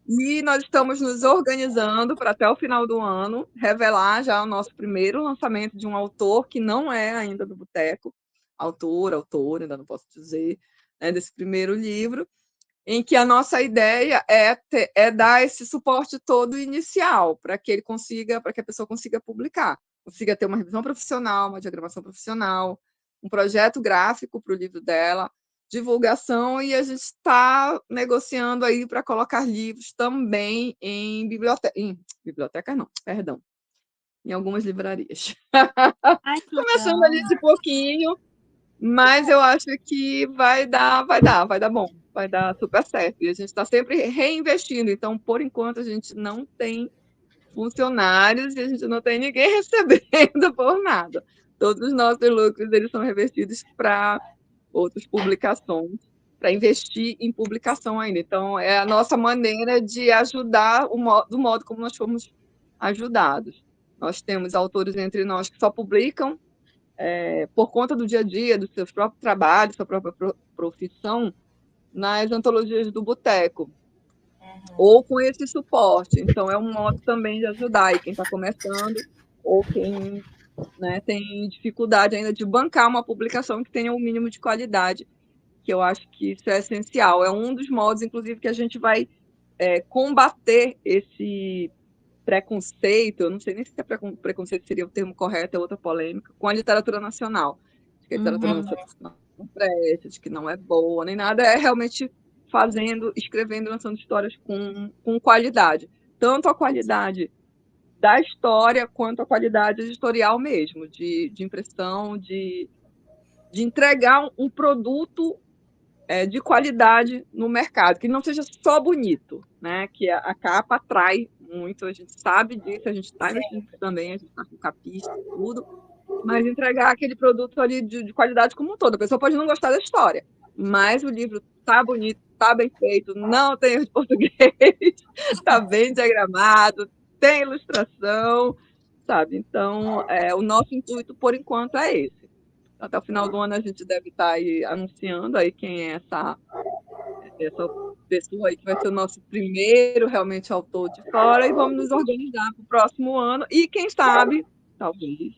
E nós estamos nos organizando para, até o final do ano, revelar já o nosso primeiro lançamento de um autor que não é ainda do Boteco, autora, ainda não posso dizer, né, desse primeiro livro, em que a nossa ideia é dar esse suporte todo inicial para que a pessoa consiga publicar, consiga ter uma revisão profissional, uma diagramação profissional, um projeto gráfico para o livro dela, divulgação, e a gente está negociando aí para colocar livros também em bibliotecas não, perdão, em algumas livrarias. Ai, que Começando legal. ali de pouquinho, mas eu acho que vai dar bom, vai dar super certo. E a gente está sempre reinvestindo, então, por enquanto, a gente não tem funcionários e a gente não tem ninguém recebendo por nada. Todos os nossos lucros eles são revertidos para outras publicações, para investir em publicação ainda. Então, é a nossa maneira de ajudar do modo como nós fomos ajudados. Nós temos autores entre nós que só publicam por conta do dia a dia, dos seus próprios trabalhos, sua própria profissão, nas antologias do Boteco, ou com esse suporte. Então, é um modo também de ajudar e quem está começando, ou quem, né, tem dificuldade ainda de bancar uma publicação que tenha um mínimo de qualidade, que eu acho que isso é essencial. É um dos modos, inclusive, que a gente vai combater esse preconceito, eu não sei nem se preconceito seria o termo correto, é outra polêmica, com a literatura nacional. Acho que a literatura nacional não presta, de que não é boa, nem nada, é realmente escrevendo, lançando histórias com qualidade. Tanto a qualidade da história, quanto a qualidade editorial mesmo, de impressão, de entregar um produto de qualidade no mercado, que não seja só bonito, né? Que a capa atrai muito, a gente sabe disso, a gente está investindo também, a gente está com capista e tudo, mas entregar aquele produto ali de qualidade como um todo. A pessoa pode não gostar da história, mas o livro está bonito, está bem feito, não tem erro de português, está bem diagramado, tem ilustração, sabe? Então, o nosso intuito, por enquanto, é esse. Até o final do ano a gente deve estar aí anunciando aí quem é essa pessoa aí que vai ser o nosso primeiro realmente autor de fora, e vamos nos organizar para o próximo ano e quem sabe, talvez,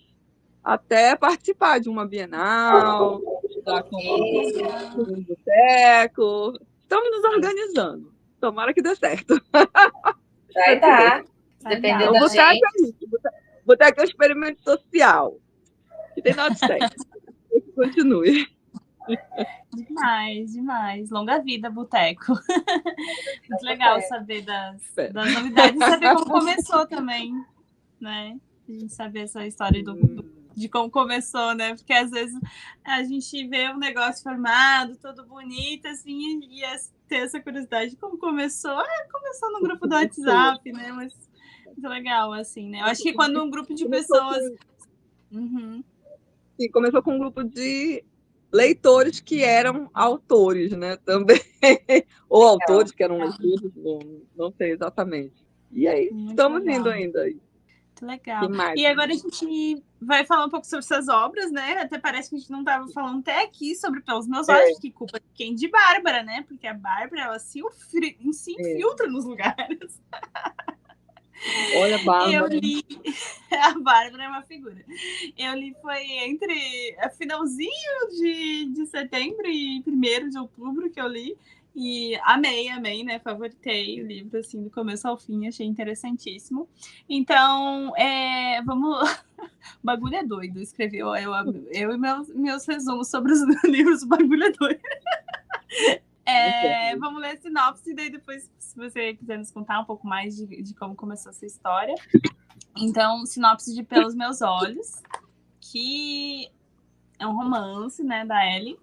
até participar de uma Bienal, estudar com um boteco. Estamos nos organizando. Tomara que dê certo. Vai dar. Dependendo da gente. Boteco é um experimento social. Que tem dado certo. Continue. Demais. Longa vida, Boteco. Muito legal saber das novidades, saber como começou também, né? A gente saber essa história de como começou, né? Porque às vezes a gente vê um negócio formado, todo bonito, assim, e ter essa curiosidade de como começou. Começou no grupo do WhatsApp, né? Mas muito legal, assim, né? Eu acho que quando um grupo de pessoas... Sim, começou com um grupo de leitores que eram autores, né? Também. Ou autores que eram leitores, não sei exatamente. E aí, estamos indo ainda. Muito legal. E agora a gente vai falar um pouco sobre essas obras, né? Até parece que a gente não estava falando até aqui sobre Pelos Meus Olhos, que culpa de quem? De Bárbara, né? Porque a Bárbara, ela se infiltra nos lugares. Olha, Bárbara. Eu li... A Bárbara é uma figura. Eu li foi entre finalzinho de setembro e 1º de outubro que eu li. E amei, né? Favoritei o livro, assim, do começo ao fim. Achei interessantíssimo. Então, vamos... O bagulho é doido. Escrevi eu e meus resumos sobre os livros. O bagulho é doido. Vamos ler a sinopse, e daí depois, se você quiser nos contar um pouco mais de como começou essa história. Então, sinopse de Pelos Meus Olhos, que é um romance, né, da Ellie.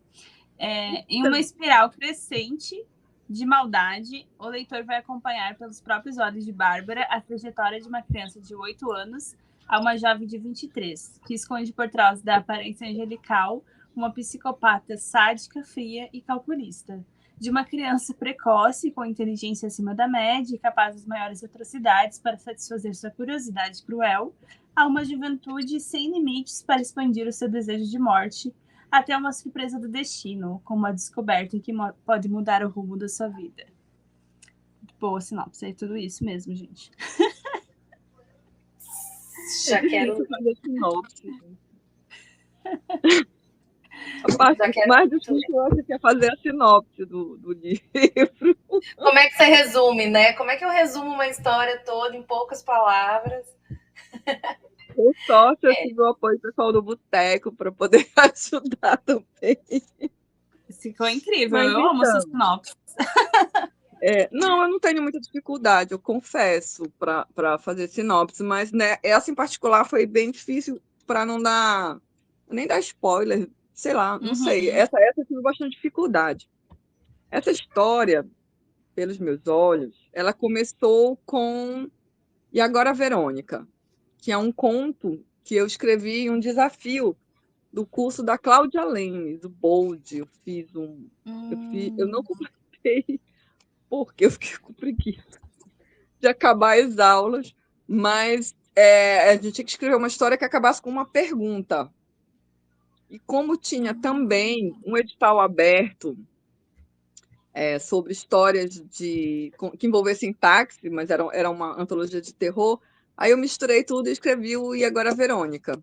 Em uma espiral crescente de maldade, o leitor vai acompanhar pelos próprios olhos de Bárbara a trajetória de uma criança de 8 anos a uma jovem de 23, que esconde por trás da aparência angelical uma psicopata sádica, fria e calculista. de uma criança precoce, com inteligência acima da média e capaz das maiores atrocidades para satisfazer sua curiosidade cruel, a uma juventude sem limites para expandir o seu desejo de morte, até uma surpresa do destino, como a descoberta que pode mudar o rumo da sua vida. Boa sinopse, é tudo isso mesmo, gente. Já quero fazer sinopse. A parte mais difícil é que é fazer a sinopse do livro. Como é que você resume, né? Como é que eu resumo uma história toda em poucas palavras? Com sorte, eu tive o apoio pessoal do Boteco para poder ajudar também. Ficou incrível, Mas eu amo essa sinopse. Não, eu não tenho muita dificuldade, eu confesso, para fazer sinopse, mas né, essa em particular foi bem difícil para não dar, nem dar spoiler, sei lá, não sei. Essa eu tive bastante dificuldade. Essa história, pelos meus olhos, ela começou com E Agora Verônica, que é um conto que eu escrevi em um desafio do curso da Cláudia Leme, do Bold. Eu não completei porque eu fiquei com preguiça de acabar as aulas, mas a gente tinha que escrever uma história que acabasse com uma pergunta. E como tinha também um edital aberto sobre histórias que envolvessem táxi, mas era uma antologia de terror, aí eu misturei tudo e escrevi o E Agora Verônica,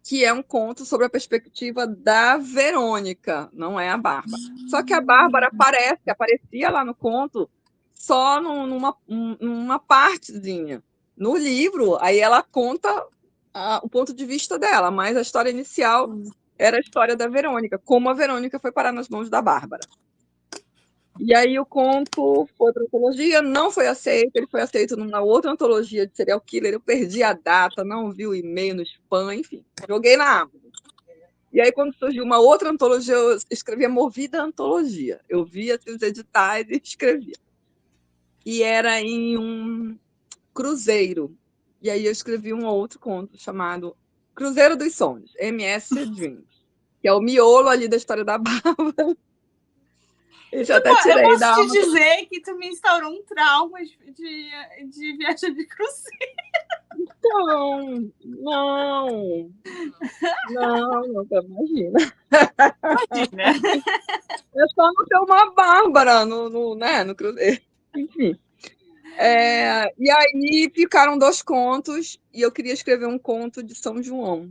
que é um conto sobre a perspectiva da Verônica, não é a Bárbara. Só que a Bárbara aparecia lá no conto só numa partezinha. No livro, aí ela conta o ponto de vista dela, mas a história inicial era a história da Verônica, como a Verônica foi parar nas mãos da Bárbara. E aí o conto foi para antologia, não foi aceito, ele foi aceito numa outra antologia de serial killer, eu perdi a data, não vi o e-mail no spam, enfim, joguei na Amazon. E aí, quando surgiu uma outra antologia, eu escrevia Movida Antologia. Eu via os editais e escrevia. E era em um cruzeiro. E aí eu escrevi um outro conto chamado Cruzeiro dos Sonhos, MS Dreams, que é o miolo ali da história da Bárbara. Eu posso te dizer que tu me instaurou um trauma de viagem de cruzeiro. Então, não, imagina. É só não ter uma Bárbara no cruzeiro. Enfim. E aí ficaram 2 contos e eu queria escrever um conto de São João.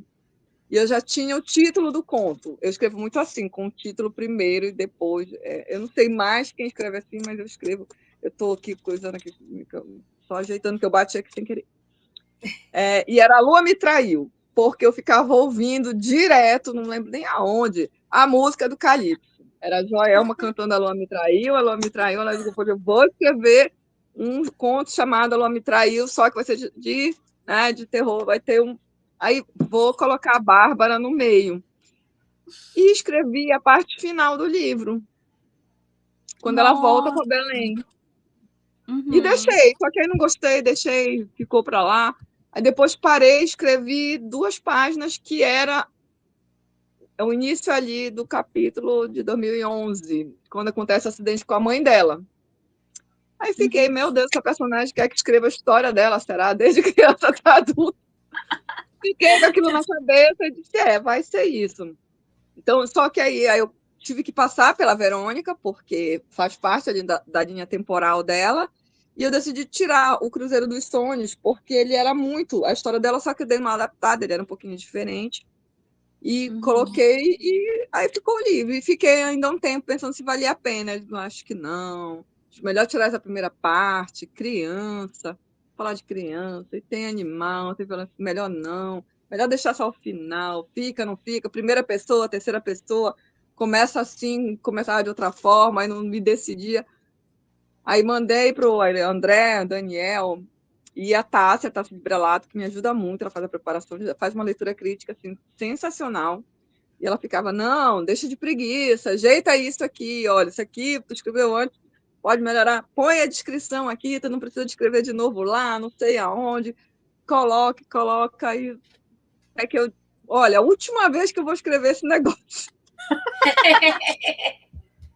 E eu já tinha o título do conto. Eu escrevo muito assim, com o título primeiro e depois. Eu não sei mais quem escreve assim, mas eu escrevo. Eu estou aqui coisando aqui, só ajeitando que eu bati aqui sem querer. E era A Lua Me Traiu, porque eu ficava ouvindo direto, não lembro nem aonde, a música do Calypso. Era a Joelma cantando A Lua Me Traiu, A Lua Me Traiu. Ela disse, eu vou escrever um conto chamado A Lua Me Traiu, só que vai ser de terror, vai ter um... Aí vou colocar a Bárbara no meio. E escrevi a parte final do livro, quando ela volta para Belém. E deixei, só que aí não gostei, deixei, ficou para lá. Aí depois parei, escrevi 2 páginas, que era o início ali do capítulo de 2011, quando acontece o acidente com a mãe dela. Aí fiquei, meu Deus, essa personagem quer que escreva a história dela, será? Desde criança até adulta. Fiquei com aquilo na cabeça e disse, vai ser isso. Então, só que aí eu tive que passar pela Verônica, porque faz parte ali da linha temporal dela, e eu decidi tirar o Cruzeiro dos Sonhos, porque ele era muito... A história dela, só que eu dei uma adaptada, ele era um pouquinho diferente. E coloquei, e aí ficou livre. E fiquei ainda um tempo pensando se valia a pena. Eu acho que não. Acho melhor tirar essa primeira parte, criança, falar de criança, e tem animal, tem violência, melhor não. Melhor deixar só o final, fica, não fica, primeira pessoa, terceira pessoa, começa assim, começava de outra forma, aí não me decidia. Aí mandei para o André, Daniel e a Tássia Librelato, que me ajuda muito, ela faz a preparação, faz uma leitura crítica assim, sensacional. E ela ficava, não, deixa de preguiça, ajeita isso aqui, olha, isso aqui tu escreveu antes, pode melhorar, põe a descrição aqui, tu não precisa de escrever de novo lá, não sei aonde, coloca, e que olha, a última vez que eu vou escrever esse negócio.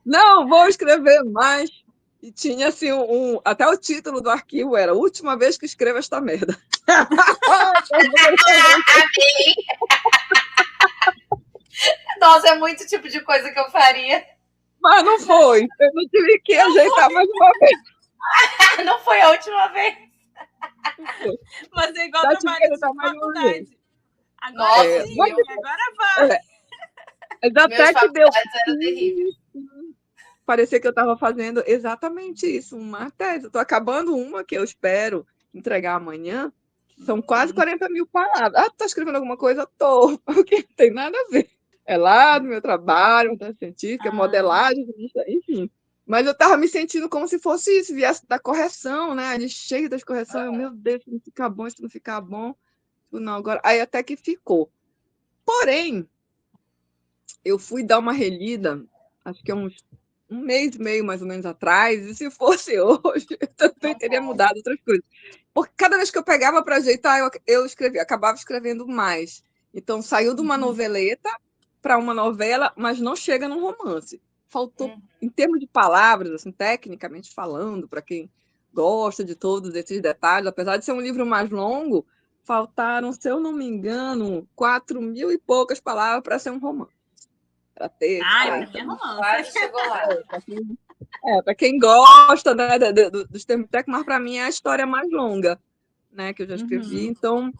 Não, vou escrever mais. E tinha assim até o título do arquivo era Última vez que escrevo esta merda. Nossa, é muito tipo de coisa que eu faria. Mas não foi. Eu não tive que ajeitar mais uma vez. Não foi a última vez. Mas é igual Já tive que trabalho de ajeitar mais uma vez. faculdade. Agora Nossa, sim, viu? agora vai. Mas Meus até que deu. faculdades eram terríveis. Parecia que eu estava fazendo exatamente isso, uma tese. Estou acabando uma que eu espero entregar amanhã. São quase 40 mil palavras. Ah, tu tá escrevendo alguma coisa? Tô. Porque não tem nada a ver. É lá do meu trabalho, da científica, modelagem, enfim. Mas eu estava me sentindo como se fosse isso, viesse da correção, né? Ali cheio das correções. Eu, meu Deus, isso não fica bom, isso não fica bom. Não, agora. Aí até que ficou. Porém, eu fui dar uma relida, acho que uns um mês e meio, mais ou menos, atrás, e se fosse hoje, eu também teria mudado outras coisas. Porque cada vez que eu pegava para ajeitar, eu escrevia, acabava escrevendo mais. Então, saiu de uma noveleta para uma novela, mas não chega num romance. Faltou, em termos de palavras, assim, tecnicamente falando, para quem gosta de todos esses detalhes, apesar de ser um livro mais longo, faltaram, se eu não me engano, 4.000 e poucas palavras para ser um romance. Para ter. Ai, pra mim é romance. Quase chegou lá. Para quem gosta, né, dos termos técnicos, mas para mim é a história mais longa, né, que eu já escrevi. Então,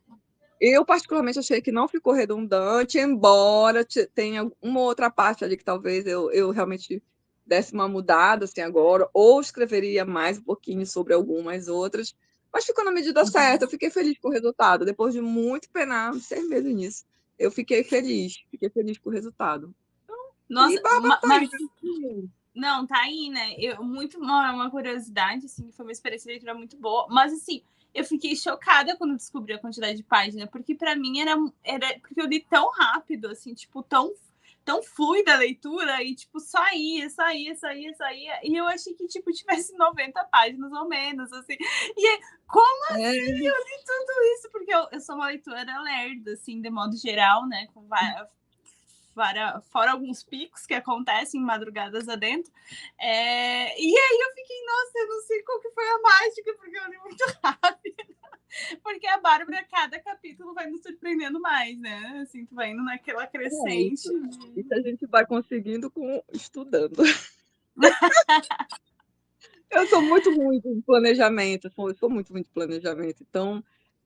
eu particularmente achei que não ficou redundante, embora tenha uma outra parte ali que talvez eu realmente desse uma mudada assim agora, ou escreveria mais um pouquinho sobre algumas outras, mas ficou na medida certa. Eu fiquei feliz com o resultado. Depois de muito penar, 6 meses nisso, eu fiquei feliz com o resultado. Nossa, mas... Tá. Não, tá aí, né? Uma curiosidade, assim, foi uma experiência de leitura muito boa, mas assim, eu fiquei chocada quando descobri a quantidade de páginas, porque para mim era porque eu li tão rápido, assim, tipo, tão fluida a leitura, e tipo, só ia, e eu achei que, tipo, tivesse 90 páginas ou menos, assim, e aí, como assim eu li tudo isso? Porque eu sou uma leitora lerda, assim, de modo geral, né, com fora alguns picos que acontecem madrugadas adentro. E aí eu fiquei, nossa, eu não sei qual que foi a mágica, porque eu li muito rápido. Porque a Bárbara, cada capítulo vai nos surpreendendo mais, né? Assim, tu vai indo naquela crescente. Isso a gente vai conseguindo estudando. Eu sou muito ruim de planejamento, sou muito ruim de planejamento, então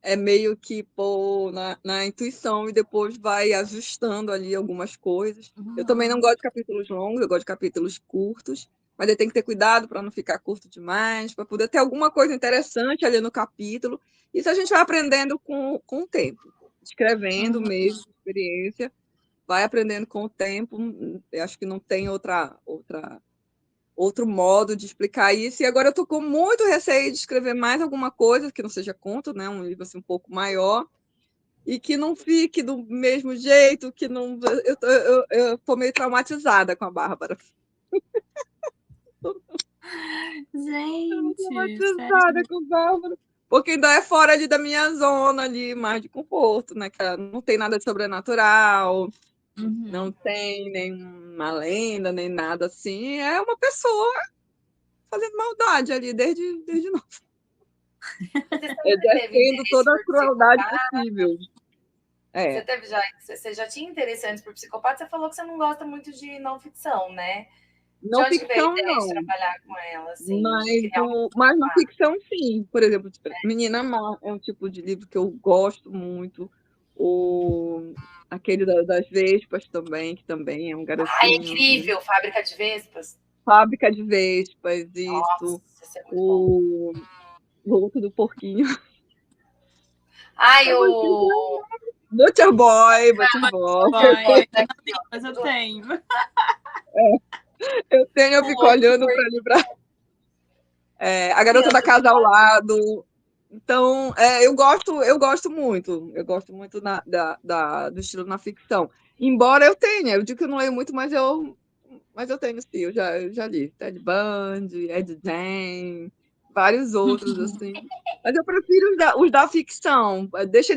é meio que pôr na intuição e depois vai ajustando ali algumas coisas. Eu também não gosto de capítulos longos, eu gosto de capítulos curtos, mas ele tem que ter cuidado para não ficar curto demais, para poder ter alguma coisa interessante ali no capítulo. Isso a gente vai aprendendo com o tempo, escrevendo mesmo, experiência, vai aprendendo com o tempo. Eu acho que não tem outro modo de explicar isso, e agora eu estou com muito receio de escrever mais alguma coisa que não seja conto, né? Um livro assim, um pouco maior, e que não fique do mesmo jeito, que não... Eu estou meio traumatizada com a Bárbara. Gente, traumatizada com a Bárbara, porque ainda é fora ali da minha zona ali, mais de conforto, né? Que não tem nada de sobrenatural, não tem nenhuma lenda, nem nada assim. É uma pessoa fazendo maldade ali desde novo. Exercendo toda a crueldade possível. Você já tinha interesse antes por psicopata? Você falou que você não gosta muito de não ficção, né? Não ficção, não. De trabalhar com ela, assim, mas não ficção, sim. Por exemplo, Menina Má é um tipo de livro que eu gosto muito. Aquele das Vespas também, que também é um garotinho. Ah, é incrível! Fábrica de Vespas. Fábrica de Vespas, isso. Nossa, isso é muito bom. O outro do porquinho. Ai, o... Butcher Boy. Mas eu tenho. Eu tenho, eu fico olhando para livrar. A Garota da Casa ao Lado. Então, eu gosto muito. Eu gosto muito do estilo na ficção. Embora eu tenha, eu digo que eu não leio muito, mas eu tenho, sim. Eu já li Ted Bundy, Ed Gein, vários outros, assim. Mas eu prefiro os da ficção. Deixa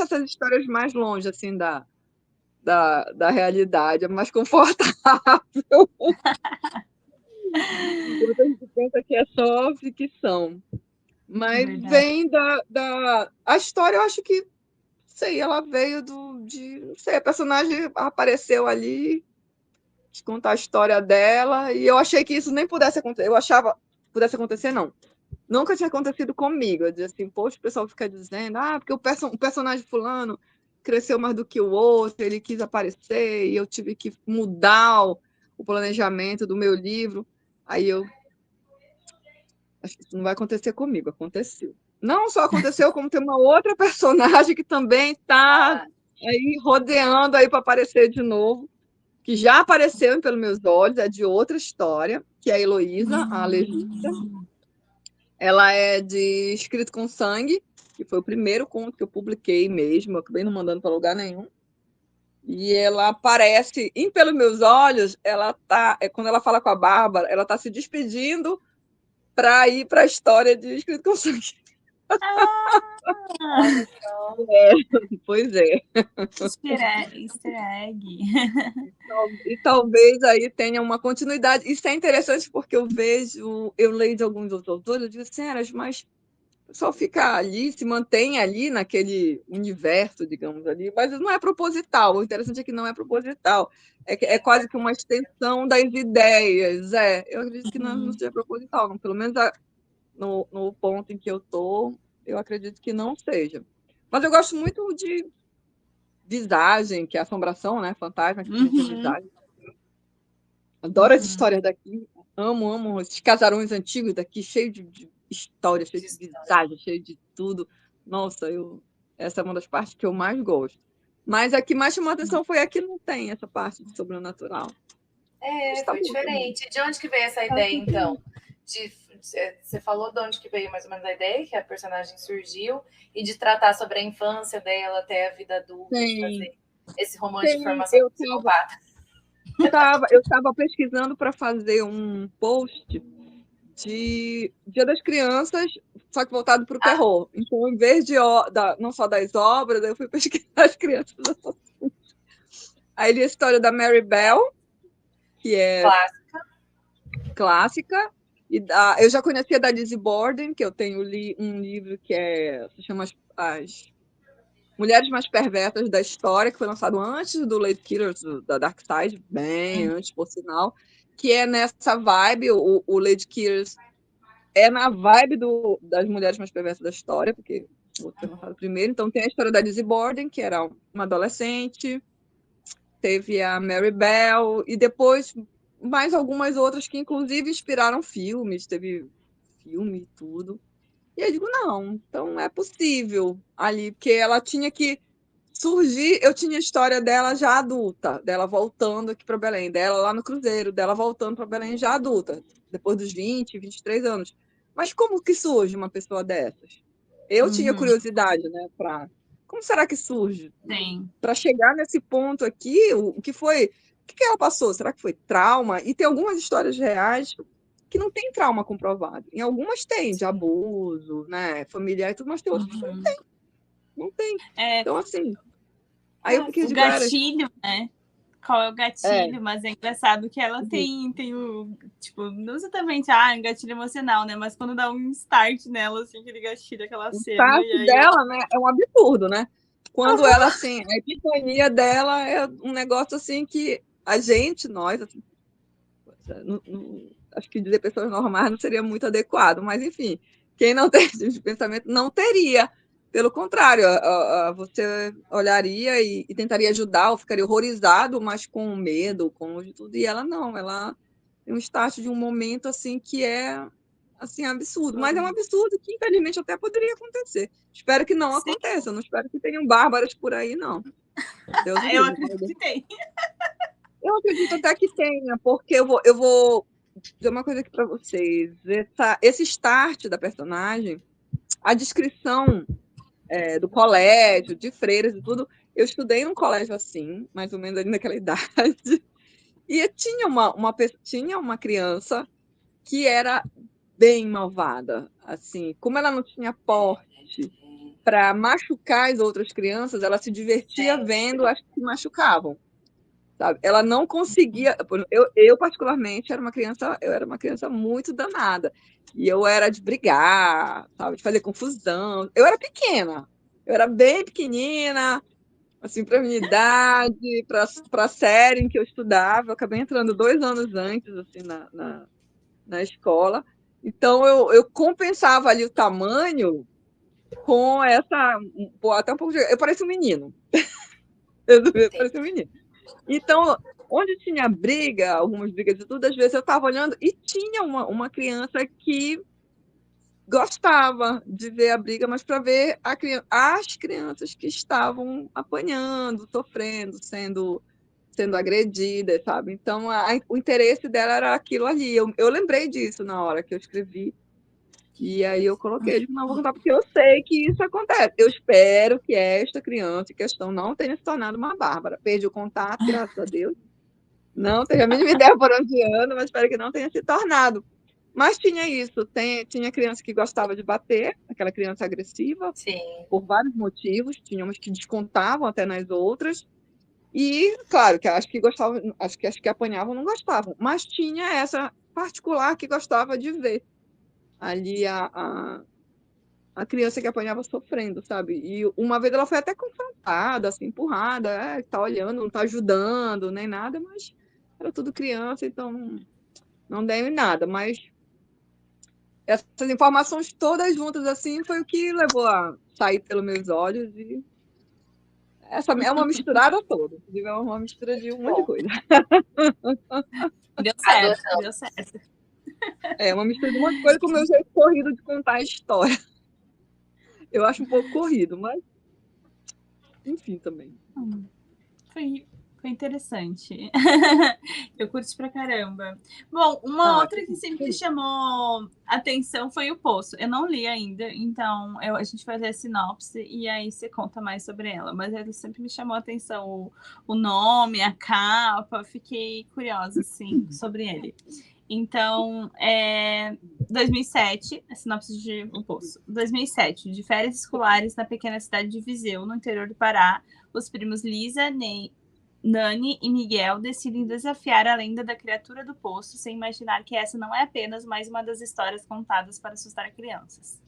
essas histórias mais longe, assim, da realidade, é mais confortável. Enquanto a gente pensa que é só ficção. Mas vem a história, eu acho que, sei, ela veio não sei, a personagem apareceu ali, de contar a história dela, e eu achei que isso nem pudesse acontecer. Eu achava que pudesse acontecer, não. Nunca tinha acontecido comigo. Eu dizia assim, poxa, o pessoal fica dizendo, porque o personagem fulano cresceu mais do que o outro, ele quis aparecer, e eu tive que mudar o planejamento do meu livro. Aí eu acho que isso não vai acontecer comigo. Aconteceu. Não só aconteceu, como tem uma outra personagem que também está aí rodeando aí para aparecer de novo, que já apareceu pelos meus olhos, é de outra história, que é a Heloísa, a legista. Ela é de Escrito com Sangue, que foi o primeiro conto que eu publiquei mesmo, eu acabei não mandando para lugar nenhum. E ela aparece, e pelos meus olhos, ela tá, quando ela fala com a Bárbara, ela está se despedindo para ir para a história de Escrito com Sangue. Pois é. Easter egg. E talvez aí tenha uma continuidade. Isso é interessante porque eu leio de alguns outros autores, eu digo assim, mas o pessoal fica ali, se mantém ali naquele universo, digamos ali, mas não é proposital. O interessante é que não é proposital. É quase que uma extensão das ideias. Eu acredito que não seja proposital, não. Pelo menos no ponto em que eu estou, eu acredito que não seja. Mas eu gosto muito de visagem, que é assombração, né? Fantasma, que tem visagem. Adoro as histórias daqui. Amo esses casarões antigos daqui, cheio de história, cheio de visagem, cheio de tudo. Nossa, essa é uma das partes que eu mais gosto. Mas a que mais chamou a atenção foi a que não tem essa parte de sobrenatural. Foi diferente. De onde que veio essa ideia, então? Você falou de onde que veio mais ou menos a ideia, que a personagem surgiu, e de tratar sobre a infância dela até a vida adulta, de fazer esse romance de formação psicopata. Eu estava pesquisando para fazer um post de Dia das Crianças, só que voltado para o terror. Então, em vez de não só das obras, eu fui pesquisar as crianças. Aí li a história da Mary Bell, que é clássica. E eu já conhecia da Lizzie Borden, que eu tenho um livro que se chama As Mulheres Mais Perversas da História, que foi lançado antes do Lady Killers, da Dark Side, bem antes, por sinal, que é nessa vibe, o Lady Killers é na vibe das Mulheres Mais Perversas da História, porque o outro foi lançado primeiro. Então tem a história da Lizzie Borden, que era uma adolescente, teve a Mary Bell, e depois mais algumas outras que, inclusive, inspiraram filmes, teve filme e tudo. E eu digo, não, então é possível ali, porque ela tinha que surgir, eu tinha a história dela já adulta, dela voltando aqui para Belém, dela lá no Cruzeiro, dela voltando para Belém já adulta, depois dos 20, 23 anos. Mas como que surge uma pessoa dessas? Eu tinha curiosidade, né, como será que surge? Para chegar nesse ponto aqui, o que ela passou? Será que foi trauma? E tem algumas histórias reais que não tem trauma comprovado. Em algumas tem, de abuso, né, familiar e tudo, mas tem outras que não tem. Não tem. Então, assim... Aí eu fiquei o gatilho, né? Qual é o gatilho? Mas é engraçado que ela tem o... Tipo, não exatamente um gatilho emocional, né? Mas quando dá um start nela, assim, aquele gatilho, aquela cena... O start dela, né, é um absurdo, né? Quando ela, assim, a epifania dela é um negócio, assim, que a gente, nós, assim, acho que dizer pessoas normais não seria muito adequado, mas, enfim, quem não tem esse pensamento não teria. Pelo contrário, você olharia e tentaria ajudar, ou ficaria horrorizado, mas com medo, com tudo. E ela não, ela tem um start de um momento assim que é assim, absurdo. Mas é um absurdo que, infelizmente, até poderia acontecer. Espero que não aconteça, não espero que tenham bárbaras por aí, não. Deus eu acredito que tem. Eu acredito até que tenha, porque eu vou dizer uma coisa aqui para vocês. Esse start da personagem, a descrição do colégio, de freiras e tudo, eu estudei num colégio assim, mais ou menos ali naquela idade, e tinha uma criança que era bem malvada, assim, como ela não tinha porte, para machucar as outras crianças, ela se divertia Sim. vendo as que se machucavam, sabe? Ela não conseguia. Eu particularmente eu era uma criança muito danada e eu era de brigar, sabe? De fazer confusão. Eu era pequena, eu era bem pequenina, assim, para minha idade, para a série em que eu estudava. Eu acabei entrando 2 anos antes, assim, na escola. Então eu compensava ali o tamanho com essa, até um pouco eu parecia um menino. Eu parecia um menino. Então, onde tinha briga, algumas brigas e tudo, às vezes eu estava olhando e tinha uma criança que gostava de ver a briga, mas para ver as crianças que estavam apanhando, sofrendo, sendo agredidas, sabe? Então, o interesse dela era aquilo ali. Eu lembrei disso na hora que eu escrevi. E aí eu coloquei, não vou contar porque eu sei que isso acontece. Eu espero que esta criança em questão não tenha se tornado uma bárbara. Perdi o contato, graças a Deus. Não tenho a mínima ideia por onde ando, mas espero que não tenha se tornado. Mas tinha isso, tinha criança que gostava de bater, aquela criança agressiva, Sim. por vários motivos. Tinha umas que descontavam até nas outras. E, claro, que as que gostavam, as que apanhavam não gostavam. Mas tinha essa particular que gostava de ver ali a criança que apanhava sofrendo, sabe? E uma vez ela foi até confrontada, assim, empurrada, tá olhando, não tá ajudando, nem nada, mas era tudo criança, então não deu em nada. Mas essas informações todas juntas, assim, foi o que levou a sair pelos meus olhos e essa é uma misturada toda, inclusive é uma mistura de um monte de coisa. Deu certo, Adorando. deu certo. É uma mistura de um monte de coisa com o meu jeito corrido de contar a história. Eu acho um pouco corrido, mas enfim também. Foi interessante. Eu curti pra caramba. Bom, uma outra que sempre me chamou atenção foi o Poço. Eu não li ainda, então a gente vai fazer a sinopse e aí você conta mais sobre ela. Mas ele sempre me chamou a atenção o nome, a capa. Fiquei curiosa, assim, sobre ele. Então, 2007, a sinopse de O Poço. 2007, de férias escolares na pequena cidade de Viseu, no interior do Pará, os primos Lisa, Nani e Miguel decidem desafiar a lenda da criatura do poço, sem imaginar que essa não é apenas mais uma das histórias contadas para assustar crianças.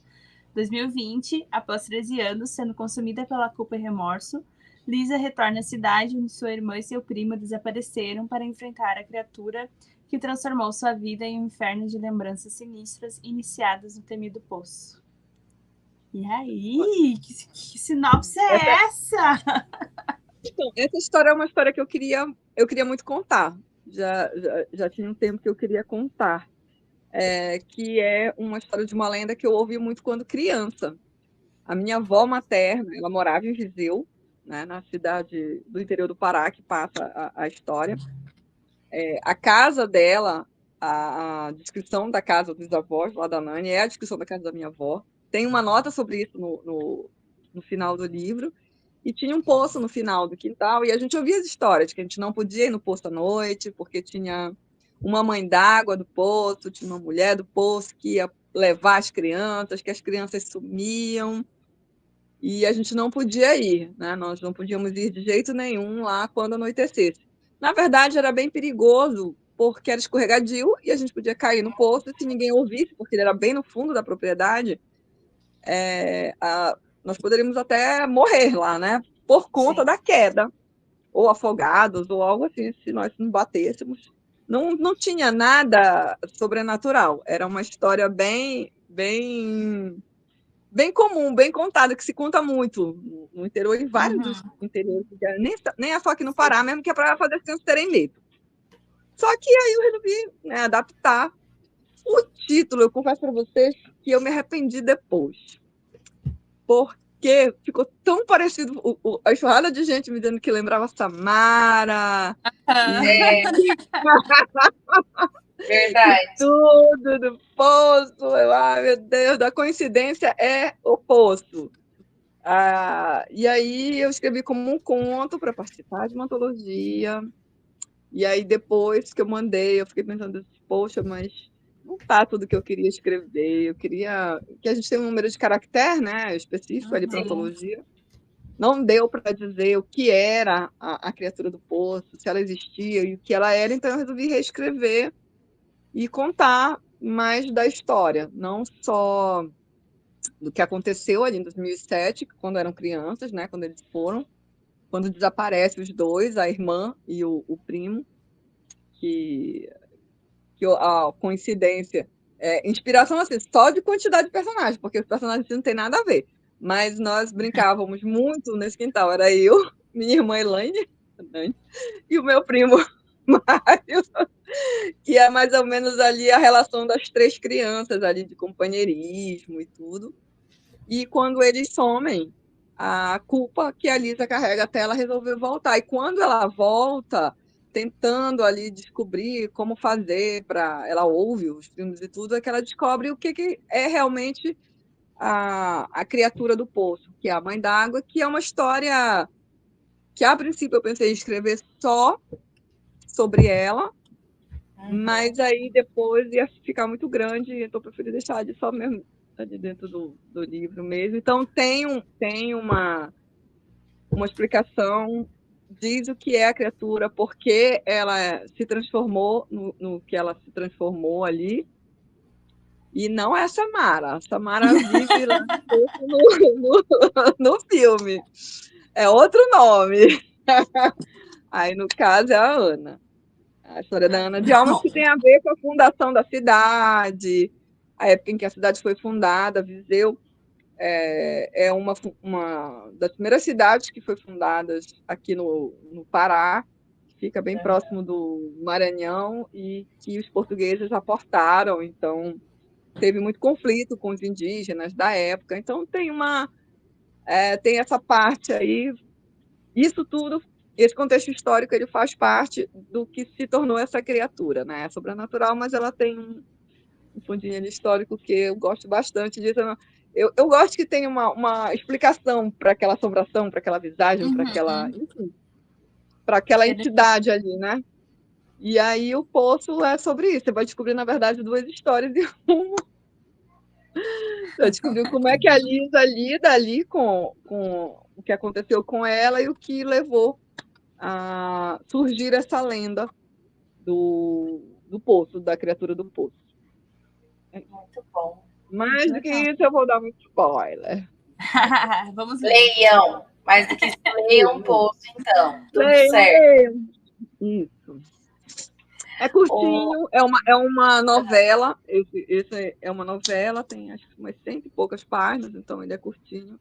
2020, após 13 anos, sendo consumida pela culpa e remorso, Lisa retorna à cidade onde sua irmã e seu primo desapareceram para enfrentar a criatura que transformou sua vida em um inferno de lembranças sinistras iniciadas no temido poço. E aí? Que sinopse é essa? Então, essa história é uma história que eu queria muito contar. Já tinha um tempo que eu queria contar. Que é uma história de uma lenda que eu ouvi muito quando criança. A minha avó materna, ela morava em Viseu, né, na cidade do interior do Pará, que passa a história. A casa dela, a descrição da casa dos avós, lá da Nani, é a descrição da casa da minha avó. Tem uma nota sobre isso no final do livro. E tinha um poço no final do quintal, e a gente ouvia as histórias, que a gente não podia ir no poço à noite, porque tinha uma mãe d'água do poço, tinha uma mulher do poço que ia levar as crianças, que as crianças sumiam, e a gente não podia ir, né? Nós não podíamos ir de jeito nenhum lá quando anoitecesse. Na verdade, era bem perigoso, porque era escorregadio, e a gente podia cair no poço, e se ninguém ouvisse, porque ele era bem no fundo da propriedade, nós poderíamos até morrer lá, né? Por conta da queda, ou afogados, ou algo assim, se nós nos batêssemos. Não tinha nada sobrenatural. Era uma história bem comum, bem contada, que se conta muito no interior, em vários interiores. Nem é só aqui no Pará, mesmo que é para fazer as crianças terem medo. Só que aí eu resolvi, né, adaptar. O título, eu confesso para vocês que eu me arrependi depois. Porque ficou tão parecido, a enxurrada de gente me dizendo que lembrava Samara. Verdade. Tudo do poço. Meu Deus, a coincidência é o poço. E aí eu escrevi como um conto para participar de uma antologia. E aí depois que eu mandei, eu fiquei pensando, poxa, mas contar tudo que eu queria escrever. Eu queria que a gente tenha um número de caractere, né, específico ali para antologia. Não deu para dizer o que era a criatura do poço, se ela existia e o que ela era, então eu resolvi reescrever e contar mais da história, não só do que aconteceu ali em 2007, quando eram crianças, né, quando eles foram, quando desaparecem os dois, a irmã e o primo, que a coincidência inspiração assim, só de quantidade de personagens, porque os personagens não tem nada a ver. Mas nós brincávamos muito nesse quintal. Era eu, minha irmã Elaine e o meu primo Mário, que é mais ou menos ali a relação das 3 crianças ali de companheirismo e tudo. E quando eles somem, a culpa que a Lisa carrega até ela resolver voltar. E quando ela volta, tentando ali descobrir como fazer para... Ela ouve os filmes e tudo, é que ela descobre o que é realmente a criatura do poço, que é a mãe d'água, que é uma história que, a princípio, eu pensei em escrever só sobre ela, mas aí depois ia ficar muito grande, então eu preferi deixar de só mesmo ali dentro do livro mesmo. Então tem uma explicação, diz o que é a criatura, por que ela se transformou no que ela se transformou ali. E não é a Samara. A Samara vive lá no filme. É outro nome. Aí, no caso, é a Ana. A história da Ana de Almas, que tem a ver com a fundação da cidade, a época em que a cidade foi fundada. Viseu é uma das primeiras cidades que foi fundadas aqui no Pará, que fica bem próximo do Maranhão, e que os portugueses aportaram. Então, teve muito conflito com os indígenas da época. Então, tem essa parte aí. Isso tudo, esse contexto histórico, ele faz parte do que se tornou essa criatura, né? É sobrenatural, mas ela tem um fundinho histórico que eu gosto bastante disso. Eu gosto que tenha uma explicação para aquela assombração, para aquela visagem, para aquela, enfim, para aquela entidade ali, né? E aí o poço é sobre isso. Você vai descobrir, na verdade, 2 histórias e uma. Você descobriu como é que a Lisa lida ali com o que aconteceu com ela e o que levou a surgir essa lenda do poço, da criatura do poço. Muito bom. Mais do que isso, eu vou dar muito spoiler. Vamos ler. Leiam. Mais do que isso, leiam um poço, então. Tudo Leiam, certo. Isso. É curtinho, é uma novela. Esse é uma novela, tem acho que umas 100 e poucas páginas, então ele é curtinho.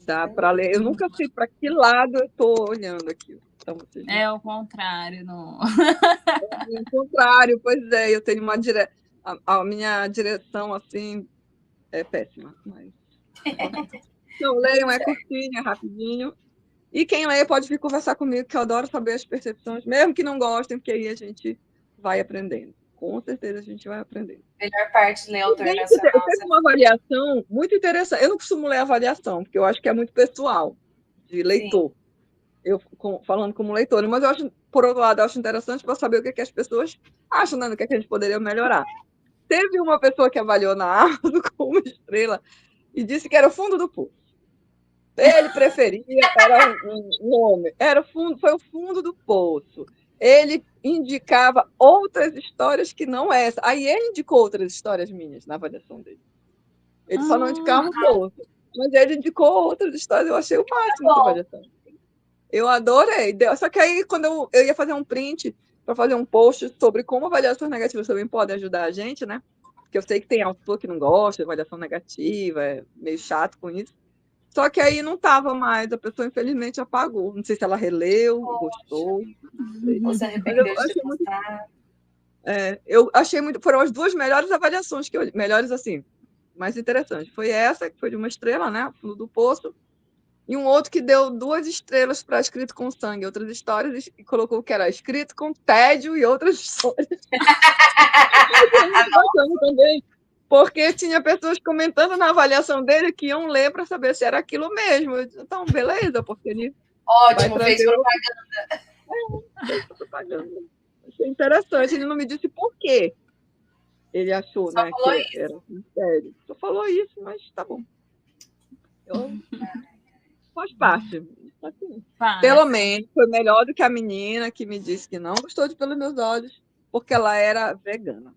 Dá para ler. Eu nunca sei para que lado eu estou olhando aqui. Então, é o contrário, não. É o contrário, pois é. Eu tenho uma a minha direção assim é péssima, mas então leiam, é curtinho, é rapidinho. E quem lê pode vir conversar comigo, que eu adoro saber as percepções, mesmo que não gostem, porque aí a gente vai aprendendo. Com certeza a gente vai aprendendo. Melhor parte de ler autor nacional. Teve uma avaliação muito interessante. Eu não costumo ler avaliação, porque eu acho que é muito pessoal, de leitor. Sim. Eu falando como leitora, mas eu acho, por outro lado, eu acho interessante para saber o que as pessoas acham, né? O que a gente poderia melhorar. Teve uma pessoa que avaliou na Amazon com 1 estrela e disse que era o fundo do poço. Ele preferia, era um homem, foi o fundo do poço. Ele indicava outras histórias que não essa. Aí ele indicou outras histórias minhas na avaliação dele. Ele só não indicava o poço, mas ele indicou outras histórias. Eu achei o máximo da avaliação. Eu adorei. Só que aí, quando eu ia fazer um print para fazer um post sobre como avaliações negativas também podem ajudar a gente, né? Porque eu sei que tem autor que não gosta de avaliação negativa, é meio chato com isso. Só que aí não estava mais, a pessoa infelizmente apagou. Não sei se ela releu, gostou. Você arrependeu de postar? Eu achei muito. Foram as 2 melhores avaliações que eu li. Melhores assim, mais interessantes. Foi essa, que foi de 1 estrela, né? Fundo do Poço. E um outro que deu 2 estrelas para Escrito com Sangue, outras histórias, e colocou que era Escrito com Tédio e outras histórias. Também, porque tinha pessoas comentando na avaliação dele que iam ler para saber se era aquilo mesmo. Então, beleza, porque ele. Ótimo, fez propaganda. Fez propaganda. Achei interessante, ele não me disse por quê. Ele achou, Só né, falou que isso. era sério. Só falou isso, mas tá bom. Faz parte. Assim, pelo menos foi melhor do que a menina que me disse que não gostou de Pelos Meus Olhos, porque ela era vegana.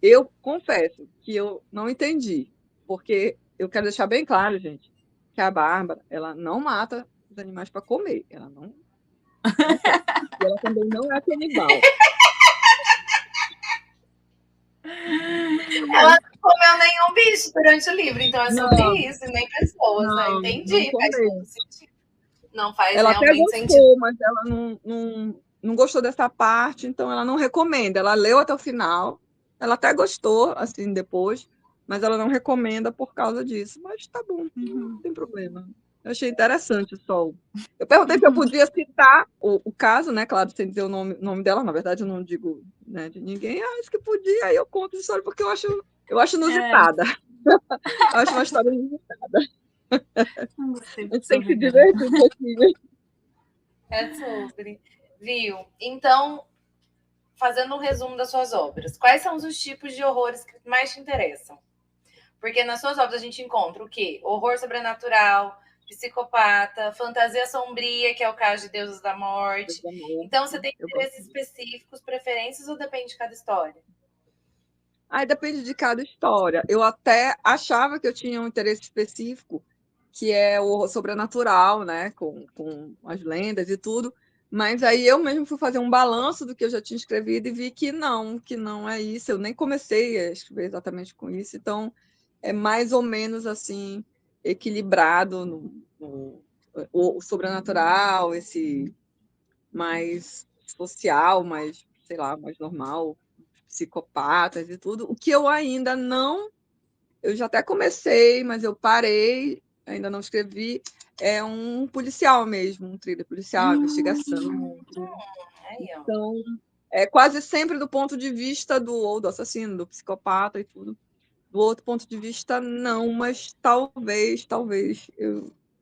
Eu confesso que eu não entendi, porque eu quero deixar bem claro, gente, que a Bárbara, ela não mata os animais para comer. Ela não faz. E ela também não é canibal. Ela não comeu nenhum bicho durante o livro, então é sobre Não, isso, e nem pessoas, né? não Entendi, faz comeu. todo sentido. Não faz Ela até realmente sentido. gostou, mas ela não gostou dessa parte, então ela não recomenda. Ela leu até o final, ela até gostou, assim, depois, mas ela não recomenda por causa disso. Mas tá bom, não tem problema. Eu achei interessante só. Eu perguntei se eu podia citar o caso, né? Claro, sem dizer o nome dela, na verdade eu não digo, né, de ninguém. Ah, isso que podia, aí eu conto a história, porque eu acho inusitada. Eu acho uma história inusitada. Não gostei A de gente tem ser que se vegana. divertir um pouquinho. É sobre. Viu? Então, fazendo um resumo das suas obras, quais são os tipos de horrores que mais te interessam? Porque nas suas obras a gente encontra o quê? Horror sobrenatural, psicopata, fantasia sombria, que é o caso de Deuses da Morte. Então, você tem interesses específicos, preferências, ou depende de cada história? Aí depende de cada história. Eu até achava que eu tinha um interesse específico, que é o horror sobrenatural, né? Com as lendas e tudo. Mas aí eu mesmo fui fazer um balanço do que eu já tinha escrevido e vi que não é isso. Eu nem comecei a escrever exatamente com isso. Então, é mais ou menos assim, equilibrado o sobrenatural, esse mais social, mais, sei lá, mais normal, psicopatas e tudo. O que eu ainda não, eu já até comecei, mas eu parei, ainda não escrevi, é um policial mesmo, um thriller policial, investigação. Aí, ó. Então, é quase sempre do ponto de vista do assassino, do psicopata e tudo. Do outro ponto de vista, não, mas talvez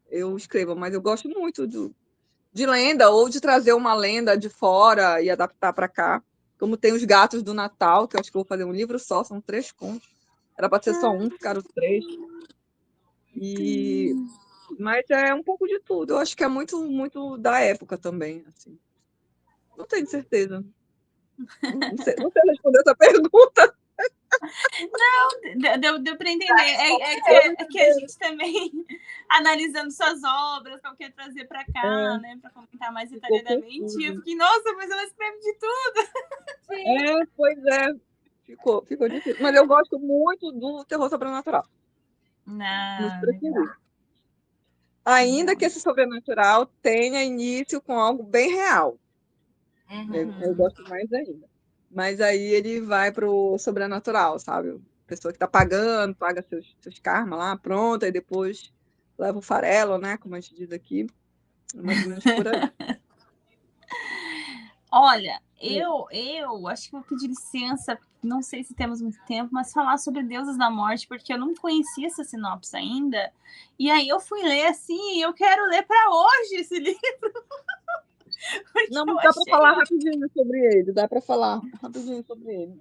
eu escreva, mas eu gosto muito de lenda, ou de trazer uma lenda de fora e adaptar para cá. Como tem os Gatos do Natal, que eu acho que eu vou fazer um livro só, são 3 contos. Era para ser só um, ficaram 3. Mas é um pouco de tudo. Eu acho que é muito, muito da época também. Assim. Não tenho certeza. Não sei responder essa pergunta. Deu para entender. É que a gente também, analisando suas obras, qual que é trazer para cá, né? Para comentar mais detalhadamente. Eu fiquei, nossa, mas ela escreve de tudo. Pois é. Ficou difícil. Mas eu gosto muito do terror sobrenatural. Muito preferido. Ainda que esse sobrenatural tenha início com algo bem real. Eu gosto mais ainda. Mas aí ele vai pro sobrenatural, sabe? Pessoa que tá pagando, paga seus karma lá, pronto, aí depois leva o farelo, né? Como a gente diz aqui. Mais ou menos por aí. Olha, eu acho que vou pedir licença, não sei se temos muito tempo, mas falar sobre Deuses da Morte, porque eu não conhecia essa sinopse ainda. E aí eu fui ler assim, eu quero ler para hoje esse livro. Não, mas dá para falar rapidinho sobre ele,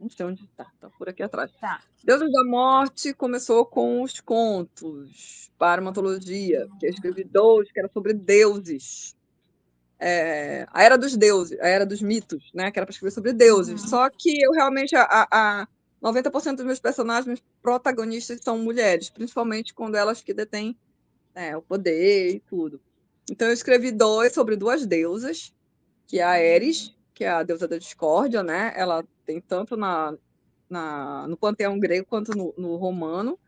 Não sei onde tá por aqui atrás. Tá. Deuses da Morte começou com os contos para uma antologia, que eu escrevi 2, que era sobre deuses. A Era dos Deuses, a Era dos Mitos, né? Que era para escrever sobre deuses. Só que eu realmente, 90% dos meus personagens protagonistas são mulheres, principalmente quando elas que detêm, né, o poder e tudo. Então eu escrevi 2 sobre 2 deusas, que é a Eris, que é a deusa da discórdia, né? Ela tem tanto no panteão grego quanto no romano.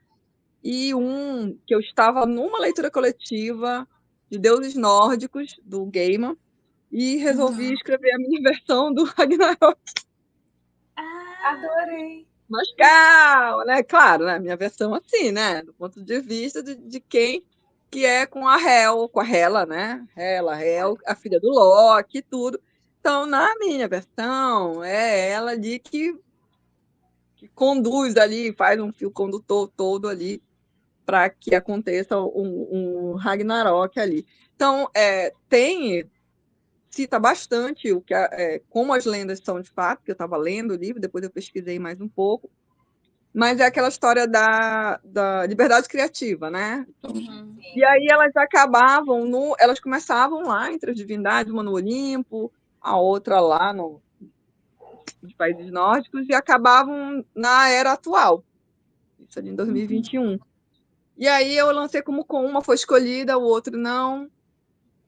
E um que eu estava numa leitura coletiva de deuses nórdicos, do Gaiman, e resolvi escrever a minha versão do Ragnarok. Adorei. Mas calma, né? Claro, né? Minha versão assim, né? Do ponto de vista de quem que é com a Hela, né? Hel, a filha do Loki e tudo. Então, na minha versão, é ela ali que conduz ali, faz um fio condutor todo ali para que aconteça um Ragnarok ali. Então, cita bastante como as lendas são de fato, que eu estava lendo o livro, depois eu pesquisei mais um pouco, mas é aquela história da liberdade criativa, né? Uhum. E aí elas acabavam elas começavam lá entre as divindades, uma no Olimpo, a outra lá nos países nórdicos, e acabavam na era atual, isso ali em 2021. E aí eu lancei como com uma foi escolhida, o outro não.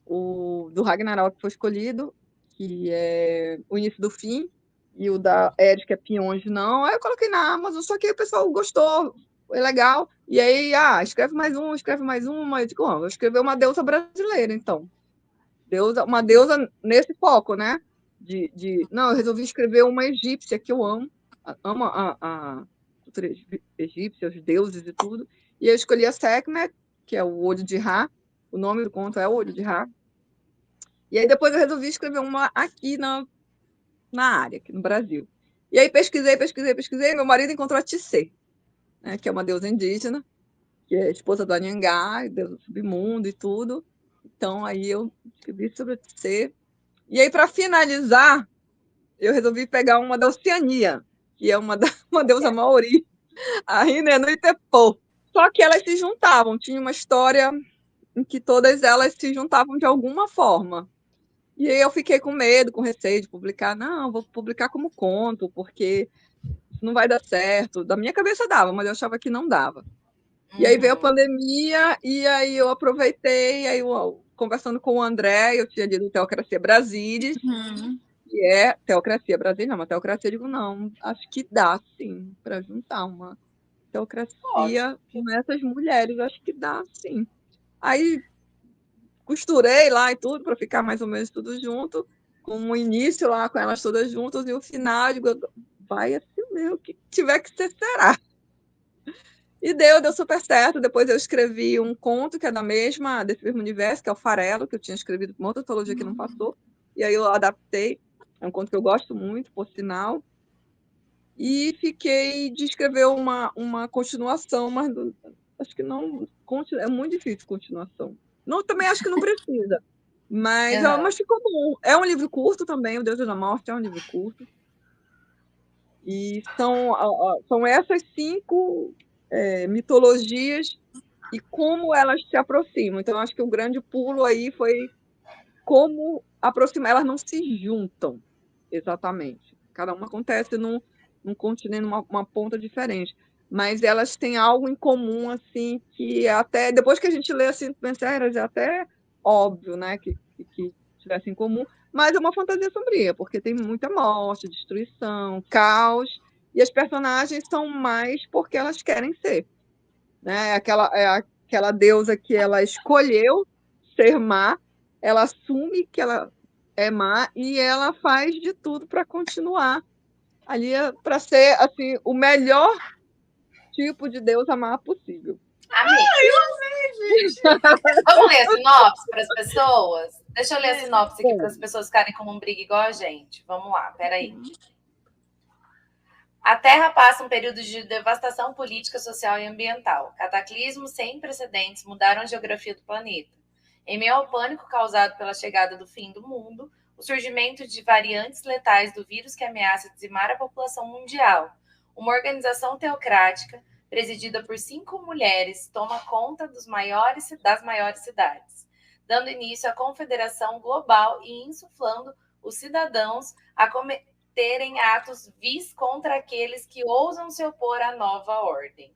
O do Ragnarok foi escolhido, que é o início do fim, e o da Eric, que é Peões, não. Aí eu coloquei na Amazon, só que aí o pessoal gostou, foi legal. E aí, escreve mais uma. Eu digo, vou escrever uma deusa brasileira, então. Uma deusa nesse foco, né? Não, eu resolvi escrever uma egípcia, que eu amo. Amo a cultura egípcia, os deuses e tudo. E eu escolhi a Sekhmet, que é o olho de Ra. O nome do conto é o olho de Ra. E aí depois eu resolvi escrever uma aqui na área, aqui no Brasil. E aí pesquisei, meu marido encontrou a Tissé, né, que é uma deusa indígena, que é esposa do Anhangá, deusa do submundo e tudo. Então aí eu escrevi sobre a Tissé. E aí, para finalizar, eu resolvi pegar uma da Oceania, que é uma deusa maori, a Rinenu-Itepô. Só que elas se juntavam, tinha uma história em que todas elas se juntavam de alguma forma. E aí eu fiquei com medo, com receio de publicar. Não, vou publicar como conto, porque isso não vai dar certo. Da minha cabeça dava, mas eu achava que não dava. E aí veio a pandemia, e aí eu aproveitei, aí conversando com o André, eu tinha lido Teocracia Brasilis, que é Teocracia Brasilis, não, uma teocracia, eu digo, não, acho que dá, sim, para juntar uma teocracia com essas mulheres, acho que dá, sim. Aí costurei lá e tudo, para ficar mais ou menos tudo junto, com o início lá com elas todas juntas, e o final, eu digo, vai assim mesmo, o que tiver que ser, será. E deu super certo. Depois eu escrevi um conto que é desse mesmo universo, que é o Farelo, que eu tinha escrevido com uma outra antologia que não passou, e aí eu adaptei. É um conto que eu gosto muito, por sinal. E fiquei de escrever uma continuação, mas acho que não. É muito difícil continuação. Não, também acho que não precisa. Mas ficou bom. É um livro curto também, O Deus da Morte é um livro curto. E são essas 5 mitologias e como elas se aproximam. Então, acho que o grande pulo aí foi como aproximar. Elas não se juntam exatamente. Cada uma acontece num continente, numa ponta diferente. Mas elas têm algo em comum, assim, que até depois que a gente lê assim, pensa, era até óbvio, né, que tivesse em comum, mas é uma fantasia sombria, porque tem muita morte, destruição, caos, e as personagens são mais porque elas querem ser, né? Aquela deusa que ela escolheu ser má, ela assume que ela é má e ela faz de tudo para continuar ali, para ser assim o melhor tipo de deusa má possível. Amei. Vamos ler a sinopse para as pessoas? Deixa eu ler a sinopse aqui para as pessoas ficarem com um briga igual a gente. Vamos lá, peraí. A Terra passa um período de devastação política, social e ambiental. Cataclismos sem precedentes mudaram a geografia do planeta. Em meio ao pânico causado pela chegada do fim do mundo, o surgimento de variantes letais do vírus que ameaça dizimar a população mundial, uma organização teocrática presidida por 5 mulheres toma conta das maiores cidades, dando início à confederação global e insuflando os cidadãos a cometerem atos vis contra aqueles que ousam se opor à nova ordem.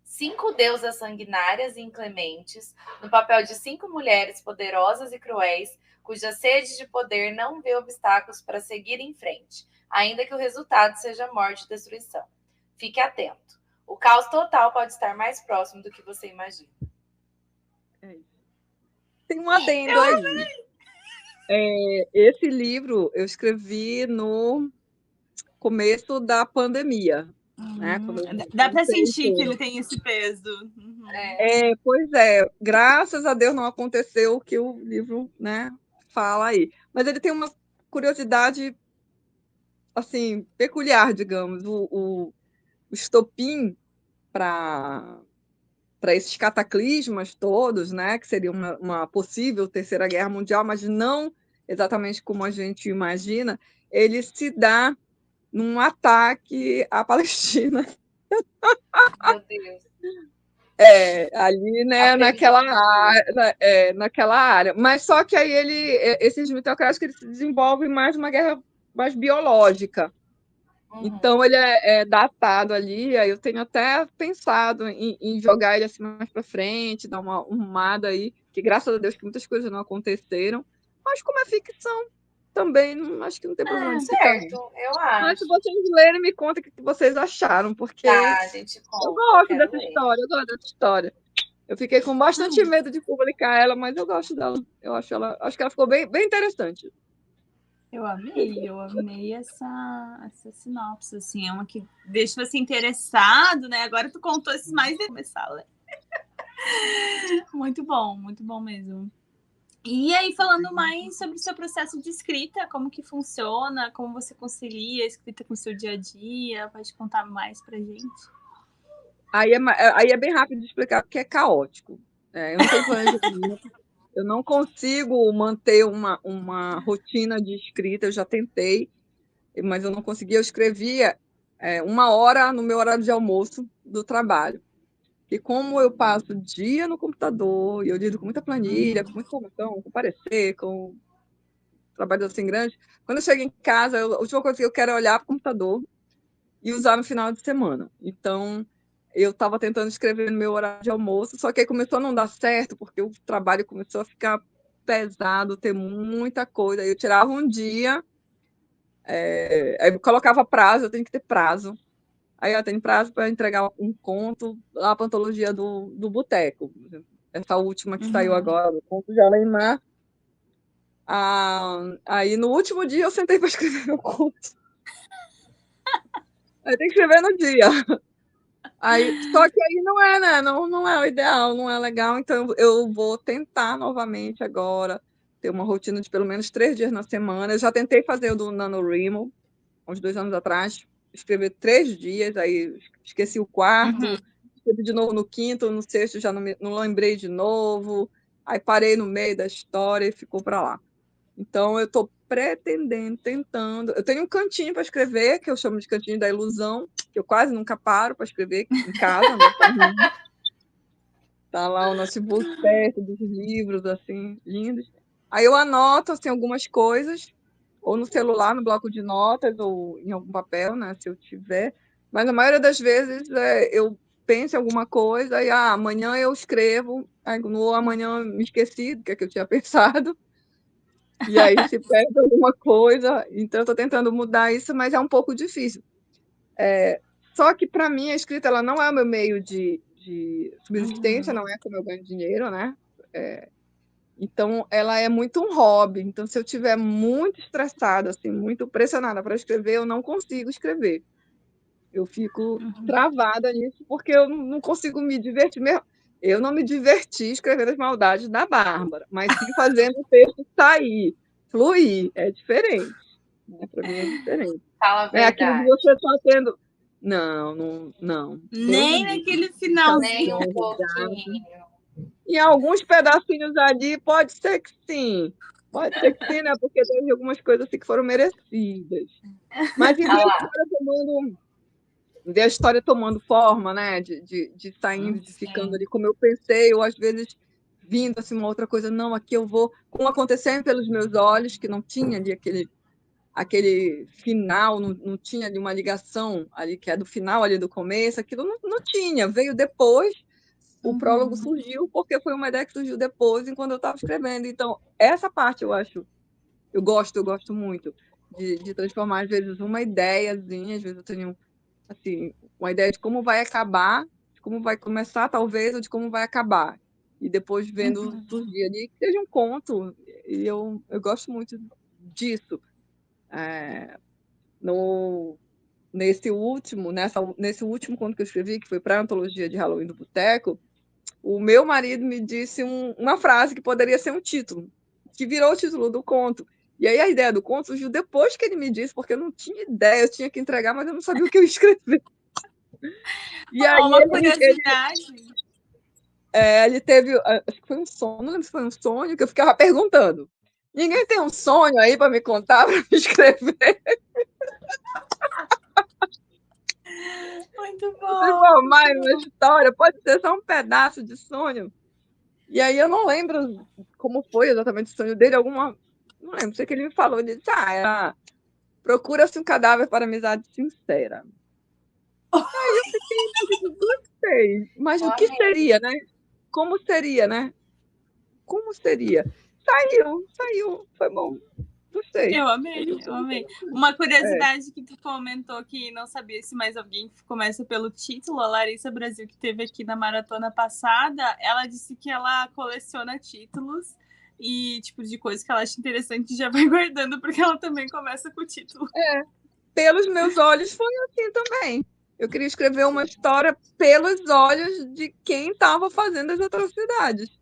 5 deusas sanguinárias e inclementes, no papel de 5 mulheres poderosas e cruéis, cuja sede de poder não vê obstáculos para seguir em frente, ainda que o resultado seja morte e destruição. Fique atento. O caos total pode estar mais próximo do que você imagina. Tem um adendo aí. Esse livro eu escrevi no começo da pandemia. Né? Dá para sentir que ele tem esse peso. Pois é. Graças a Deus não aconteceu o que o livro, né, fala aí. Mas ele tem uma curiosidade assim, peculiar, digamos. O estopim para esses cataclismas todos, né, que seria uma possível terceira guerra mundial, mas não exatamente como a gente imagina, ele se dá num ataque à Palestina Meu Deus. Ali, né, A previsão naquela área. Mas só que aí esses mitocráticos, eles se desenvolvem mais uma guerra mais biológica. Então, ele é datado ali, aí eu tenho até pensado em jogar ele assim mais para frente, dar uma arrumada aí, que graças a Deus que muitas coisas não aconteceram, mas como é ficção, também acho que não tem problema de ficar. Certo, eu Mas acho. se vocês lerem, me conta o que vocês acharam, porque Tá, a gente conta. eu gosto quero dessa ler. história, eu gosto dessa história. Eu fiquei com bastante medo de publicar ela, mas eu gosto dela. Eu acho que ela ficou bem, bem interessante. Eu amei essa sinopse, assim, é uma que deixa você interessado, né? Agora tu contou esses mais de começar a ler. Muito bom mesmo. E aí, falando mais sobre o seu processo de escrita, como que funciona, como você concilia a escrita com o seu dia a dia, pode contar mais pra gente? Aí é bem rápido de explicar, porque é caótico. Eu não tenho planejamento, eu não consigo manter uma rotina de escrita, eu já tentei, mas eu não conseguia. Eu escrevia 1 hora no meu horário de almoço do trabalho. E como eu passo o dia no computador, e eu lido com muita planilha, com muita informação, com parecer, com trabalho assim grande, quando eu chego em casa, a última coisa que eu quero é olhar para o computador e usar no final de semana. Então, eu estava tentando escrever no meu horário de almoço, só que aí começou a não dar certo, porque o trabalho começou a ficar pesado, ter muita coisa. Aí eu tirava um dia, aí eu colocava prazo, eu tenho que ter prazo. Aí eu tenho prazo para entregar um conto lá para a antologia do Boteco. Essa última que saiu agora, o conto de Alemar. Aí no último dia eu sentei para escrever meu conto. Aí tem que escrever no dia. Só que aí não é, né? Não é o ideal, não é legal. Então eu vou tentar novamente agora ter uma rotina de pelo menos 3 dias na semana. Eu já tentei fazer o do NaNoWriMo, uns 2 anos atrás, escrever 3 dias, aí esqueci o quarto, escrevi de novo no quinto, no sexto já não lembrei de novo, aí parei no meio da história e ficou para lá. Então eu estou tentando. Eu tenho um cantinho para escrever, que eu chamo de cantinho da ilusão, que eu quase nunca paro para escrever em casa, né? Tá lá o notebook perto dos livros, assim, lindos. Aí eu anoto, assim, algumas coisas, ou no celular, no bloco de notas, ou em algum papel, né, se eu tiver. Mas na maioria das vezes eu penso em alguma coisa e amanhã eu escrevo, aí no amanhã me esqueci do que eu tinha pensado, e aí se perde alguma coisa. Então eu estou tentando mudar isso, mas é um pouco difícil. Só que para mim a escrita ela não é o meu meio de subsistência, não é como eu ganho dinheiro, né? Então ela é muito um hobby. Então se eu estiver muito estressada, assim, muito pressionada para escrever, eu não consigo escrever. Eu fico travada nisso porque eu não consigo me divertir mesmo. Eu não me diverti escrevendo as maldades da Bárbara, mas sim fazendo o texto sair, fluir. É diferente. Né? Para mim é diferente. Fala a verdade. Aquilo que você está tendo. Não. Nem naquele finalzinho. Nem um pouquinho. Em alguns pedacinhos ali, pode ser que sim. Pode ser que sim, né? Porque teve algumas coisas assim que foram merecidas. Mas em ver a história tomando forma, né? De saindo, de ficando ali como eu pensei, ou às vezes vindo assim uma outra coisa, não, aqui eu vou, como acontecendo pelos meus olhos, que não tinha ali aquele final, não tinha ali uma ligação ali que é do final ali do começo, aquilo não tinha, veio depois, o prólogo surgiu porque foi uma ideia que surgiu depois, enquanto eu estava escrevendo. Então, essa parte eu gosto muito de transformar, às vezes, uma ideiazinha, às vezes eu tenho assim, uma ideia de como vai acabar, de como vai começar, talvez, ou de como vai acabar. E depois vendo surgir ali, que seja um conto, e eu gosto muito disso. Nesse último conto que eu escrevi, que foi para a antologia de Halloween do Boteco, o meu marido me disse uma frase que poderia ser um título, que virou o título do conto. E aí a ideia do conto surgiu depois que ele me disse, porque eu não tinha ideia, eu tinha que entregar, mas eu não sabia o que eu ia escrever. E aí uma curiosidade. Ele teve, acho que foi um sonho, não lembro se foi um sonho, que eu ficava perguntando. Ninguém tem um sonho aí para me contar, para me escrever? Muito Transformar em bom. uma história, pode ser só um pedaço de sonho. E aí eu não lembro como foi exatamente o sonho dele, não lembro, sei que ele me falou, ele disse, procura-se um cadáver para amizade sincera. Aí eu fiquei, gostei, mas o que Amei. seria, né? Como seria, né? Como seria? Saiu, foi bom. Gostei. Eu amei. Uma É. curiosidade que tu comentou que não sabia se mais alguém começa pelo título, a Larissa Brasil, que teve aqui na maratona passada, ela disse que ela coleciona títulos e tipo de coisa que ela acha interessante já vai guardando, porque ela também começa com o título. Pelos meus olhos foi assim também. Eu queria escrever uma história pelos olhos de quem estava fazendo as atrocidades.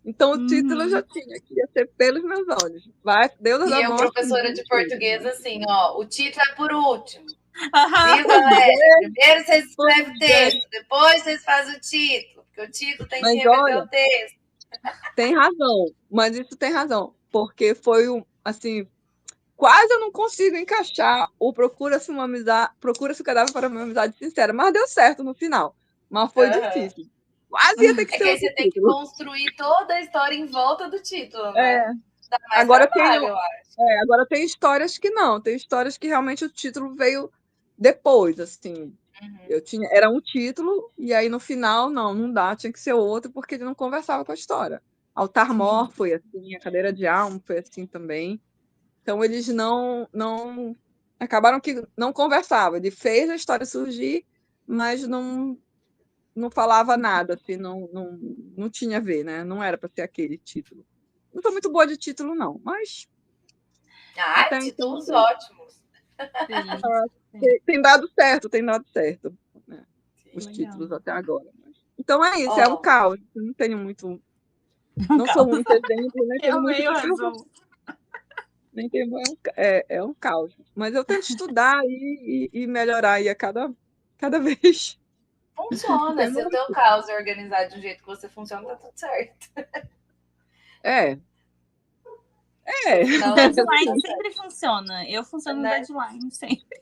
Então o título eu já tinha, que ia ser pelos meus olhos. Vai, Deus E da eu, morte. professora de português, assim, ó, o título é por último. Aham. Viu, galera? Primeiro vocês escrevem o Pois é. texto, depois vocês fazem o título, porque o título tem que Mas remeter olha, ao texto. tem razão, mas isso tem razão, porque foi assim, quase eu não consigo encaixar o procura-se o cadáver para uma amizade sincera, mas deu certo no final, mas foi difícil. Quase ia ter que É ser que aí outro você tem que título. construir toda a história em volta do título, né? Dá mais Agora trabalho, eu acho. agora tem histórias que não, tem histórias que realmente o título veio depois, assim. Era um título, e aí no final, não dá, tinha que ser outro, porque ele não conversava com a história. Altar Mor foi assim, a Cadeira de Alma foi assim também. Então eles não acabaram que não conversavam. Ele fez a história surgir, mas não falava nada, assim, não tinha a ver, né? Não era para ser aquele título. Não sou muito boa de título, não, mas até então Títulos ótimos. tem dado certo, né? Os Legal. títulos até agora. Então é isso, Ó. é um caos. Eu não tenho muito. Não sou muito exemplo, nem tenho Eu muito. meio resumo. Nem tenho, é um caos. Mas eu tento estudar e melhorar aí a cada vez. Funciona. Se o teu caos é organizado de um jeito que você funciona, tá tudo certo. O deadline sempre funciona. Eu funciono no deadline sempre.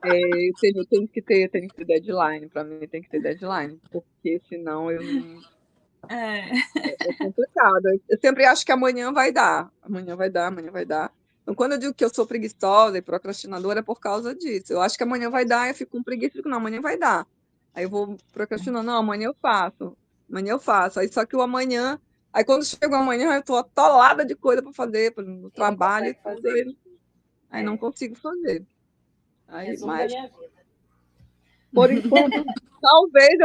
Eu tenho que ter deadline. Para mim tem que ter deadline, porque senão eu não. É complicado. Eu sempre acho que amanhã vai dar. Amanhã vai dar. Então, quando eu digo que eu sou preguiçosa e procrastinadora, é por causa disso. Eu acho que amanhã vai dar, eu fico com preguiça e fico, não, amanhã vai dar. Aí eu vou procrastinando, não, amanhã eu faço. Aí só que o amanhã. Aí quando chega o amanhã, eu estou atolada de coisa para fazer, no trabalho e tudo. Aí não consigo fazer. Resumo da minha vida. Por enquanto, talvez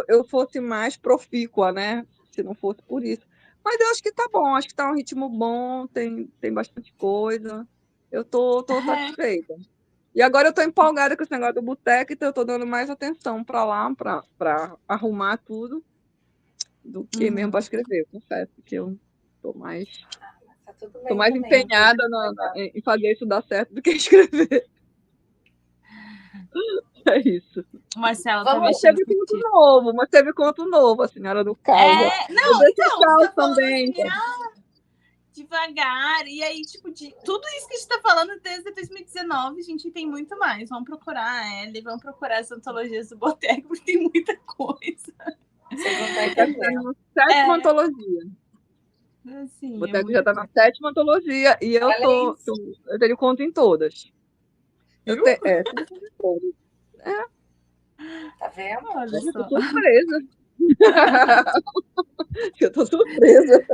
eu fosse mais profícua, né? Se não fosse por isso. Mas eu acho que tá bom, acho que tá um ritmo bom, tem bastante coisa. Eu tô satisfeita. E agora eu tô empolgada com esse negócio do boteco, então eu tô dando mais atenção para lá, para arrumar tudo, do que mesmo para escrever. Eu confesso que eu tô mais, tô mais empenhada em fazer isso dar certo do que escrever. É isso. Marcela tá mexendo teve conto novo, a Senhora do Caos. Não, então, Caos também. Assim, devagar. E aí, tipo, de tudo isso que a gente tá falando desde 2019, a gente tem muito mais. Vamos procurar vamos procurar as antologias do Boteco, porque tem muita coisa. Vocês não estão entendendo. Sétima antologia. Assim, o Boteco já tá na sétima antologia e eu tenho conto em todas. Eu tenho em todas. Tá vendo? Olha Eu só. tô surpresa. Eu tô surpresa.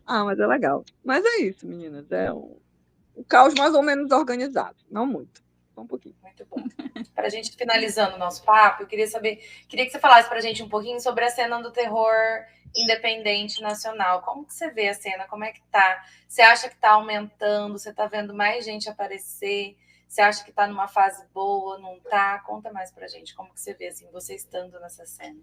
Mas é legal. Mas é isso, meninas. É um caos mais ou menos organizado. Não muito. Só um pouquinho. Muito bom. Para a gente finalizando o nosso papo, eu queria que você falasse para a gente um pouquinho sobre a cena do terror independente nacional. Como que você vê a cena? Como é que tá? Você acha que tá aumentando? Você tá vendo mais gente aparecer? Você acha que tá numa fase boa? Não tá? Conta mais pra gente. Como que você vê, assim, você estando nessa cena?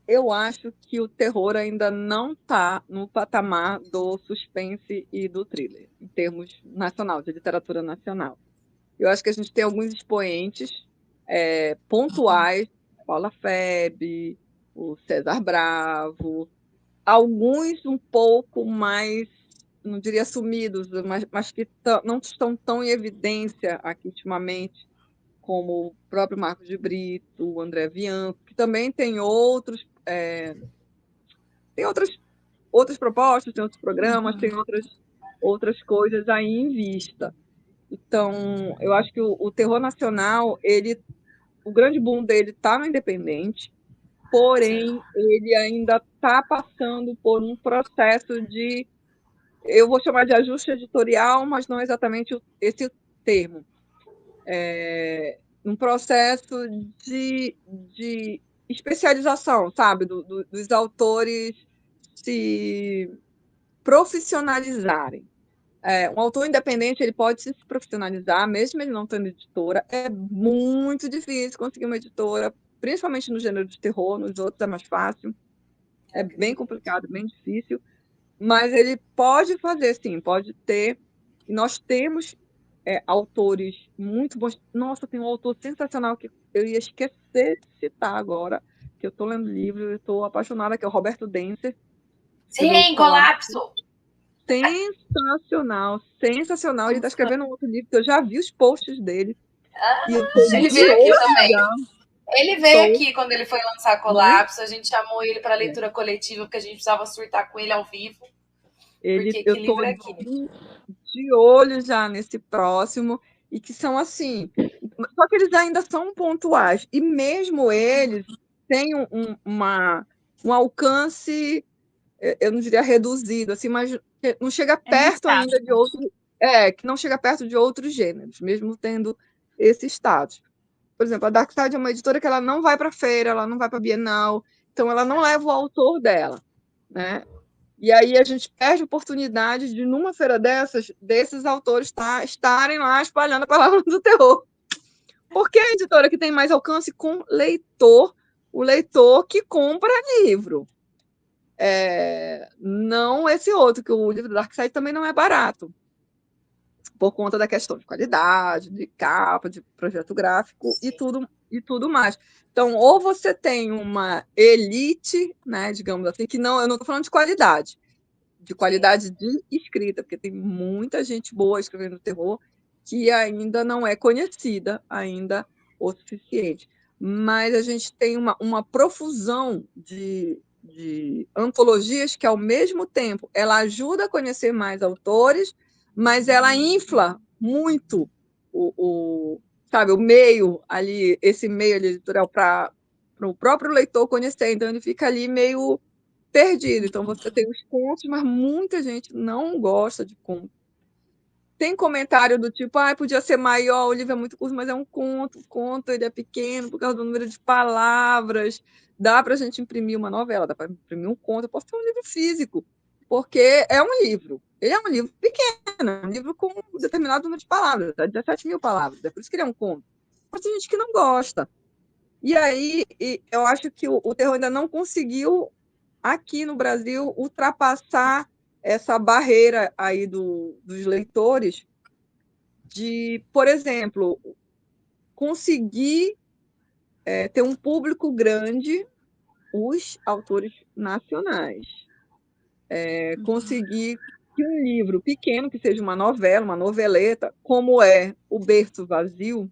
Eu acho que o terror ainda não está no patamar do suspense e do thriller, em termos nacional, de literatura nacional. Eu acho que a gente tem alguns expoentes pontuais, Paula Febe, o César Bravo, alguns um pouco mais, não diria sumidos, mas que não estão tão em evidência aqui ultimamente, como o próprio Marcos de Brito, o André Bianco, que também tem outros propostas, tem outros programas, tem outras coisas aí em vista. Então, eu acho que o terror nacional, o grande boom dele está no independente, porém, ele ainda está passando por um processo de, eu vou chamar de ajuste editorial, mas não exatamente esse termo. Um processo de especialização, sabe, dos autores se profissionalizarem. Um autor independente, ele pode se profissionalizar, mesmo ele não tendo editora. É muito difícil conseguir uma editora, principalmente no gênero de terror, nos outros é mais fácil. É bem complicado, bem difícil. Mas ele pode fazer, sim, pode ter. E nós temos autores muito bons. Nossa, tem um autor sensacional que eu ia esquecer de citar agora, que eu estou lendo livro e estou apaixonada, que é o Roberto Denser. Sim, Colapso! Sensacional, sensacional. Ele está escrevendo um outro livro que eu já vi os posts dele. Ele veio aqui também. Ele veio aqui quando ele foi lançar Colapso. A gente chamou ele para leitura coletiva, porque a gente precisava surtar com ele ao vivo. Eu estou de olho já nesse próximo, e que são assim. Só que eles ainda são pontuais. E mesmo eles têm um alcance, eu não diria reduzido, assim, mas não chega perto ainda de outros. Que não chega perto de outros gêneros, mesmo tendo esse status. Por exemplo, a Dark Side é uma editora que ela não vai para feira, ela não vai para Bienal, então ela não leva o autor dela, né? E aí a gente perde a oportunidade de, numa feira desses autores estarem lá espalhando a palavra do terror. Porque a editora que tem mais alcance com o leitor que compra livro. Não esse outro, que o livro do Dark Side também não é barato, por conta da questão de qualidade, de capa, de projeto gráfico e tudo mais. Então, ou você tem uma elite, né, digamos assim, que não, eu não estou falando de qualidade de escrita, porque tem muita gente boa escrevendo terror que ainda não é conhecida ainda o suficiente. Mas a gente tem uma profusão de antologias que, ao mesmo tempo, ela ajuda a conhecer mais autores, mas ela infla muito sabe, o meio ali, esse meio editorial para o próprio leitor conhecer. Então, ele fica ali meio perdido. Então, você tem os contos, mas muita gente não gosta de conto. Tem comentário do tipo, podia ser maior, o livro é muito curto, mas é um conto. O conto ele é pequeno por causa do número de palavras. Dá para a gente imprimir uma novela, dá para imprimir um conto. Eu posso ter um livro físico, porque é um livro. Ele é um livro pequeno, é um livro com um determinado número de palavras, 17.000 palavras. É por isso que ele é um conto. Mas tem gente que não gosta. E aí, eu acho que o terror ainda não conseguiu, aqui no Brasil, ultrapassar essa barreira aí dos leitores de, por exemplo, conseguir ter um público grande, os autores nacionais. Conseguir que um livro pequeno, que seja uma novela, uma noveleta, como é O Berço Vazio,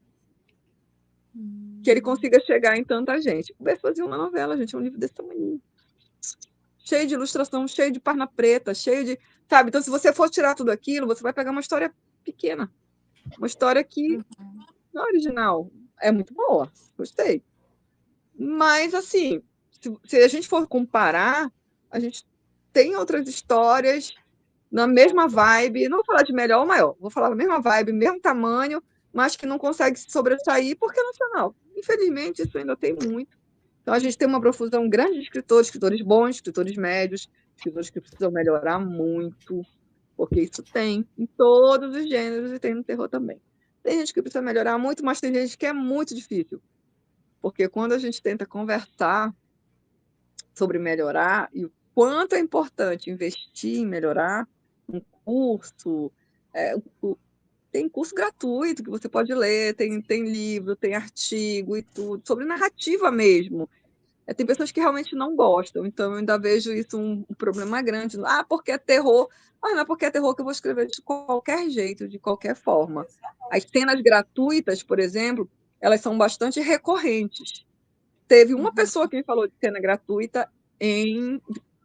que ele consiga chegar em tanta gente. O Berço Vazio é uma novela, gente, é um livro desse tamanho. Cheio de ilustração, cheio de página preta, cheio de... Sabe? Então, se você for tirar tudo aquilo, você vai pegar uma história pequena. Uma história que não é original. É muito boa, gostei. Mas, assim, se a gente for comparar, a gente tem outras histórias na mesma vibe. Não vou falar de melhor ou maior, vou falar da mesma vibe, mesmo tamanho, mas que não consegue se sobressair porque é nacional. Infelizmente, isso ainda tem muito. Então, a gente tem uma profusão grande de escritores bons, escritores médios, escritores que precisam melhorar muito, porque isso tem em todos os gêneros e tem no terror também. Tem gente que precisa melhorar muito, mas tem gente que é muito difícil. Porque quando a gente tenta conversar sobre melhorar e o quanto é importante investir em melhorar, um curso, tem curso gratuito que você pode ler, tem livro, tem artigo e tudo, sobre narrativa mesmo. Tem pessoas que realmente não gostam, então eu ainda vejo isso um problema grande. Porque é terror. Não é porque é terror que eu vou escrever de qualquer jeito, de qualquer forma. As cenas gratuitas, por exemplo, elas são bastante recorrentes. Teve uma pessoa que me falou de cena gratuita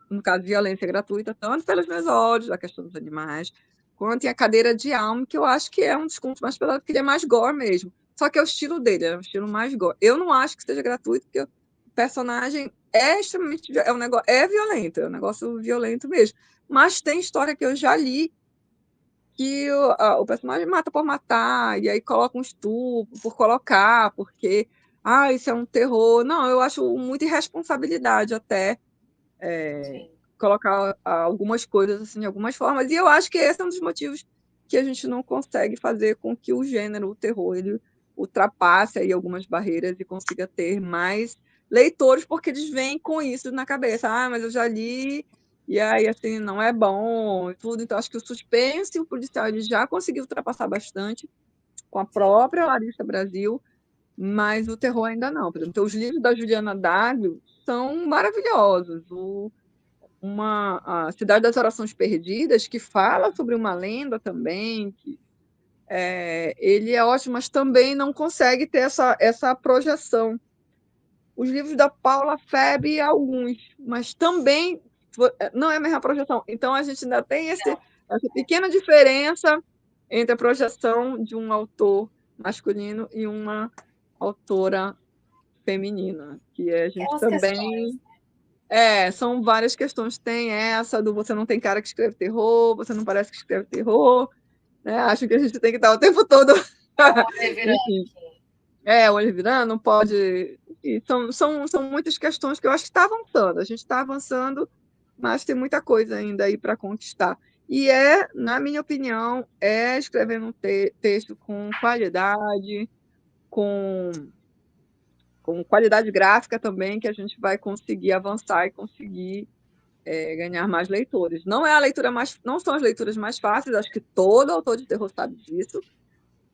no caso, violência gratuita, tanto pelos meus olhos, a questão dos animais, quanto em A Cadeira de Alma, que eu acho que é um dos contos mais pesados, porque ele é mais gore mesmo. Só que é o estilo dele, é um estilo mais gore. Eu não acho que seja gratuito, porque o personagem é extremamente violento, é um negócio violento mesmo. Mas tem história que eu já li que o personagem mata por matar, e aí coloca um estupro por colocar, porque isso é um terror. Não, eu acho muita irresponsabilidade até colocar algumas coisas assim, de algumas formas, e eu acho que esse é um dos motivos que a gente não consegue fazer com que o gênero, o terror, ele ultrapasse aí algumas barreiras e consiga ter mais leitores, porque eles vêm com isso na cabeça. Mas eu já li, e aí, assim, não é bom e tudo. Então, acho que o suspense e o policial ele já conseguiu ultrapassar bastante com a própria Larissa Brasil, mas o terror ainda não. Por exemplo, então, os livros da Juliana W. são maravilhosos. A Cidade das Orações Perdidas, que fala sobre uma lenda também, ele é ótimo, mas também não consegue ter essa projeção. Os livros da Paula Feb, alguns, mas também não é a mesma projeção. Então, a gente ainda tem essa pequena diferença entre a projeção de um autor masculino e uma autora feminina, que a gente também... são várias questões. Tem essa do você não tem cara que escreve terror, você não parece que escreve terror, né? Acho que a gente tem que estar o tempo todo... o olho virando, não pode... São muitas questões que eu acho que está avançando. A gente está avançando, mas tem muita coisa ainda aí para conquistar. E na minha opinião, escrever um texto com qualidade, com qualidade gráfica também, que a gente vai conseguir avançar e conseguir ganhar mais leitores. Não são as leituras mais fáceis, acho que todo autor de terror sabe disso,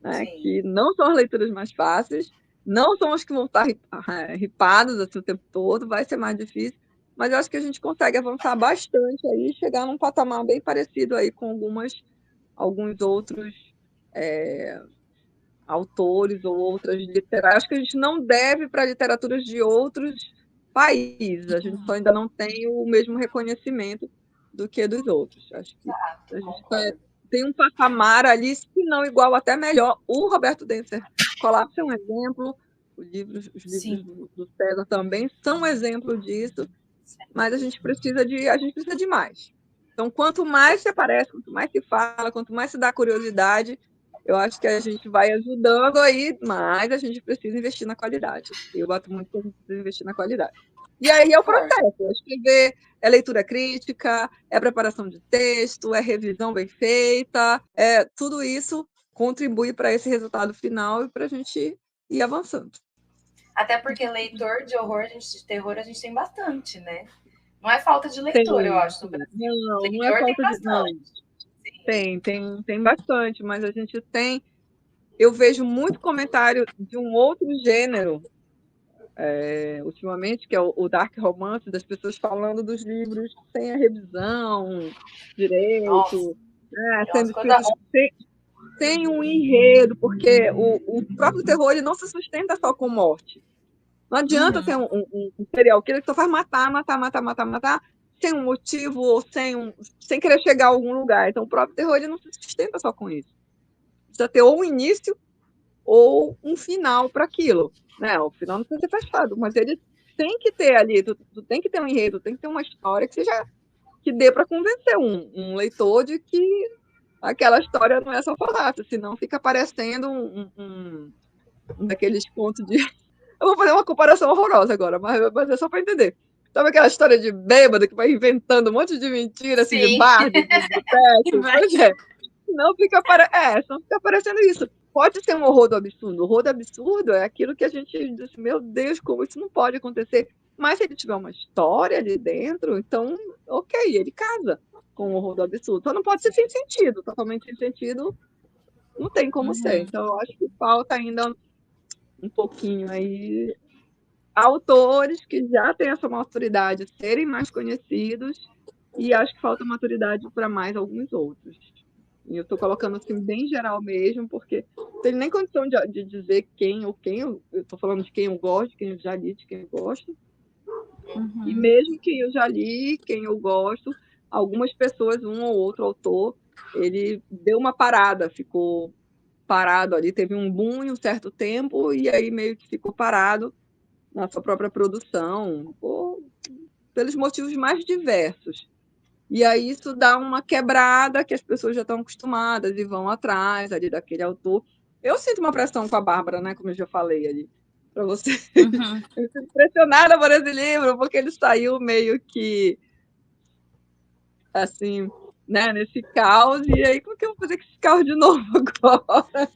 né? Que não são as leituras mais fáceis, não são as que vão estar ripadas assim, o tempo todo, vai ser mais difícil, mas eu acho que a gente consegue avançar bastante aí, chegar num patamar bem parecido aí com alguns outros autores ou outras literárias. Acho que a gente não deve para literaturas de outros países, a gente só ainda não tem o mesmo reconhecimento do que dos outros. Acho que a gente tem um patamar ali, se não igual, até melhor. O Roberto Denser Colapso é um exemplo, os livros do César também são um exemplo disso, mas a gente precisa de mais. Então, quanto mais se aparece, quanto mais se fala, quanto mais se dá curiosidade, eu acho que a gente vai ajudando aí, mas a gente precisa investir na qualidade. Eu boto muito que a gente precisa investir na qualidade. E aí é o processo, escrever é leitura crítica, é preparação de texto, é revisão bem feita, tudo isso contribui para esse resultado final e para a gente ir avançando. Até porque leitor de horror, de terror, a gente tem bastante, né? Não é falta de leitor, eu acho, no Brasil. Não é falta de... Não. Tem bastante, mas a gente tem... Eu vejo muito comentário de um outro gênero, ultimamente, que é o dark romance, das pessoas falando dos livros sem a revisão direito, sendo escritos sem um enredo, porque o próprio terror ele não se sustenta só com morte. Não adianta ter um serial killer que só faz matar, sem um motivo ou sem querer chegar a algum lugar. Então, o próprio terror ele não se sustenta só com isso. Precisa ter ou um início ou um final para aquilo. Né? O final não precisa ser fechado, mas ele tem que ter ali, tu tem que ter um enredo, tem que ter uma história que dê para convencer um leitor de que aquela história não é só falácia, senão fica parecendo um daqueles contos de... Eu vou fazer uma comparação horrorosa agora, mas é só para entender. Sabe aquela história de bêbado que vai inventando um monte de mentira, assim, de bar, de boteco? Pois é. Não fica parecendo isso. Pode ser um horror do absurdo. O horror do absurdo é aquilo que a gente diz, meu Deus, como isso não pode acontecer. Mas se ele tiver uma história ali dentro, então, ok, ele casa com o horror do absurdo. Só não pode ser sem sentido. Totalmente sem sentido, não tem como ser. Então, eu acho que falta ainda um pouquinho aí autores que já têm essa maturidade serem mais conhecidos, e acho que falta maturidade para mais alguns outros. E eu estou colocando assim bem geral mesmo, porque não tenho nem condição de dizer quem ou quem. Eu estou falando de quem eu gosto, de quem eu já li, de quem eu gosto. E mesmo quem eu já li, quem eu gosto, algumas pessoas, um ou outro autor, ele deu uma parada, ficou parado ali, teve um boom em um certo tempo, e aí meio que ficou parado na sua própria produção, pelos motivos mais diversos. E aí isso dá uma quebrada que as pessoas já estão acostumadas e vão atrás ali daquele autor. Eu sinto uma pressão com a Bárbara, né, como eu já falei ali, para você. Eu estou impressionada por esse livro, porque ele saiu meio que assim, né, nesse caos, e aí como que eu vou fazer com esse caos de novo agora?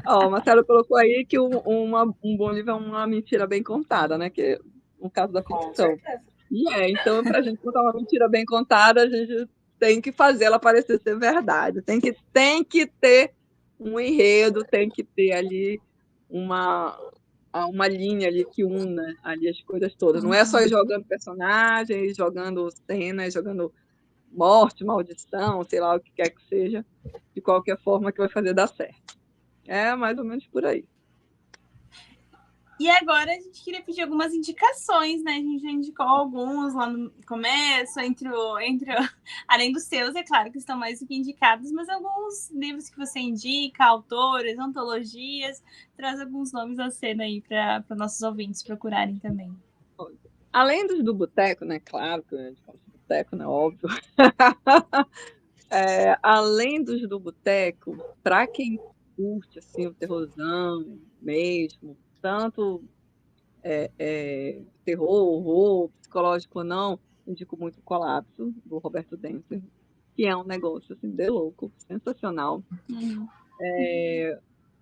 Ó, o Marcelo colocou aí que um bom livro é uma mentira bem contada, né? Que no caso da ficção. E então, para a gente contar uma mentira bem contada, a gente tem que fazer ela parecer ser verdade. Tem que ter um enredo, tem que ter ali uma linha ali que una ali as coisas todas. Não é só ir jogando personagens, jogando cenas, jogando morte, maldição, sei lá o que quer que seja, de qualquer forma que vai fazer dar certo. É mais ou menos por aí. E agora a gente queria pedir algumas indicações, né? A gente já indicou alguns lá no começo, além dos seus, é claro que estão mais do que indicados, mas alguns livros que você indica, autores, antologias, traz alguns nomes à cena aí para nossos ouvintes procurarem também. Além dos do Boteco, né? Claro que a gente fala do Boteco, né? Óbvio. Além dos do Boteco, para quem curte assim, o terrorzão mesmo, tanto terror, horror, psicológico ou não, indico muito o Colapso, do Roberto Denzer, que é um negócio assim, de louco, sensacional.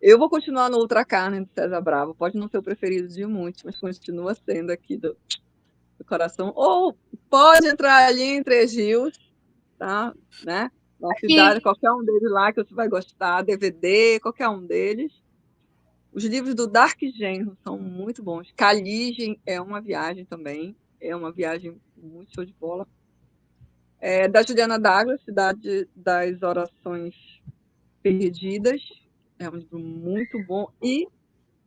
Eu vou continuar no Outra Carne, do César Bravo, pode não ser o preferido de muitos, mas continua sendo aqui do coração. Ou pode entrar ali em Três Rios, tá? Né? Na cidade, qualquer um deles lá que você vai gostar, DVD, qualquer um deles. Os livros do Dark Genro são muito bons. Caligem é uma viagem também, é uma viagem muito show de bola. Da Juliana Douglas, Cidade das Orações Perdidas, é um livro muito bom. E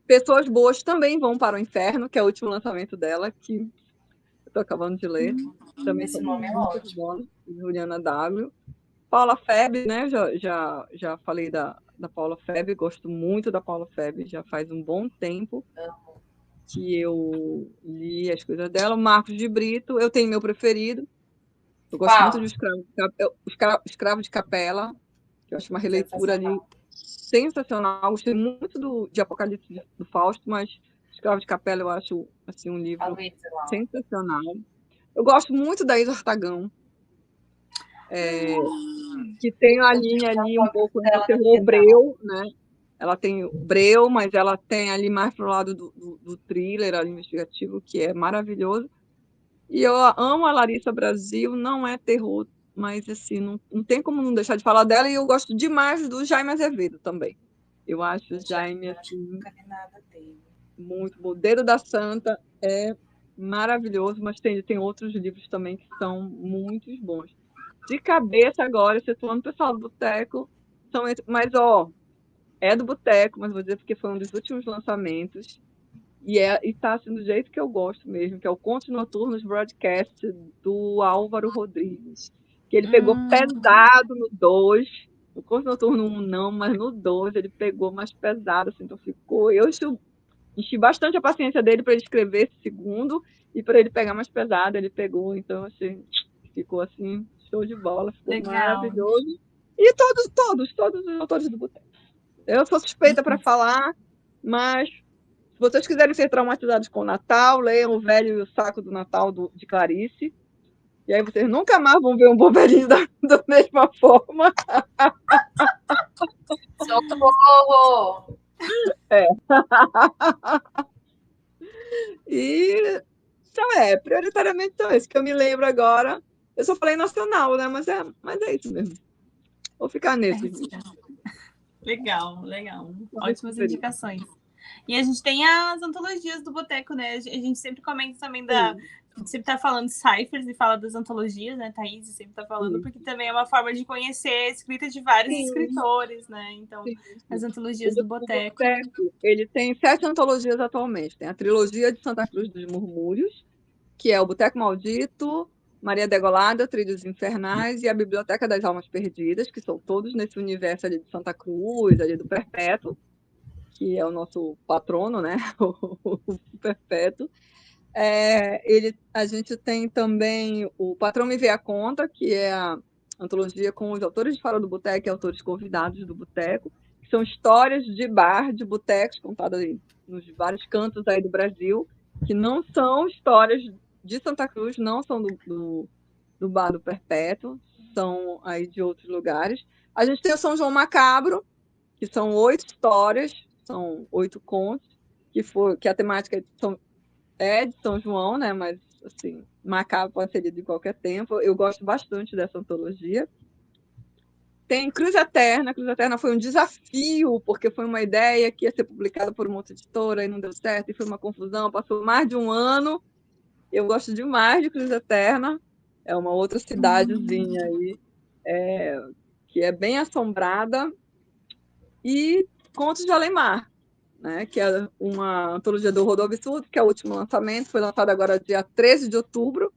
Pessoas Boas Também Vão para o Inferno, que é o último lançamento dela, que eu estou acabando de ler. Também são muito bons. Juliana Douglas. Paula Feb, né? Já falei da Paula Feb, gosto muito da Paula Feb, já faz um bom tempo que eu li as coisas dela. O Marcos de Brito, eu tenho meu preferido. Eu gosto muito de Escravo de Capela, que eu acho uma releitura ali sensacional. Gostei muito de Apocalipse do Fausto, mas Escravo de Capela eu acho assim, um livro sensacional. Eu gosto muito da Isa Artagão, que tem a linha ali um pouco entre o terror breu, né? Ela tem o breu, mas ela tem ali mais pro lado do thriller ali, investigativo, que é maravilhoso. E eu amo a Larissa Brasil, não é terror, mas assim, não tem como não deixar de falar dela, e eu gosto demais do Jaime Azevedo também. Eu acho o Jaime assim, muito bom. O Dedo da Santa é maravilhoso, mas tem outros livros também que são muito bons. De cabeça agora, situando o pessoal do Boteco, mas é do Boteco, mas vou dizer porque foi um dos últimos lançamentos, e está assim, do jeito que eu gosto mesmo, que é o Contos Noturnos Broadcast, do Álvaro Rodrigues, que ele pegou pesado no 2, no Contos Noturno 1 não, mas no 2 ele pegou mais pesado, assim, então ficou... Eu enchi bastante a paciência dele para ele escrever esse segundo, e para ele pegar mais pesado, ele pegou, então assim, ficou assim, show de bola, ficou maravilhoso. E todos os autores do Boteco. Eu sou suspeita para falar, mas se vocês quiserem ser traumatizados com o Natal, leiam O Velho e o Saco do Natal, de Clarice. E aí vocês nunca mais vão ver um bom velhinho da mesma forma. Socorro! E então prioritariamente são esses que eu me lembro agora. Eu só falei nacional, né? Mas é isso mesmo. Vou ficar nesse. Legal. Ótimas indicações. E a gente tem as antologias do Boteco, né? A gente sempre comenta também A gente sempre tá falando de ciphers e fala das antologias, né? Thaís sempre tá falando, porque também é uma forma de conhecer a escrita de vários escritores, né? Então, as antologias do Boteco. Ele tem 7 antologias atualmente. Tem a trilogia de Santa Cruz dos Murmúrios, que é o Boteco Maldito, Maria Degolada, Trilhos Infernais e a Biblioteca das Almas Perdidas, que são todos nesse universo ali de Santa Cruz, ali do Perpétuo, que é o nosso patrono, né? O Perpétuo. A gente tem também o Patrão Me Vê a Conta, que é a antologia com os autores de Fora do Boteco e autores convidados do Boteco, que são histórias de bar, de botecos, contadas nos vários cantos aí do Brasil, que não são histórias de Santa Cruz, não são do Bar do Perpétuo, são aí de outros lugares. A gente tem o São João Macabro, que são 8 histórias, são 8 contos, que a temática é de São João, né? Mas, assim, macabro pode ser lido em qualquer tempo. Eu gosto bastante dessa antologia. Tem Cruz Eterna. Cruz Eterna foi um desafio, porque foi uma ideia que ia ser publicada por uma outra editora e não deu certo, e foi uma confusão. Passou mais de um ano. Eu gosto demais de Cruz Eterna. É uma outra cidadezinha aí, que é bem assombrada. E Contos de Além-Mar, né, que é uma antologia do Rodolfo Absurdo, que é o último lançamento, foi lançado agora dia 13 de outubro.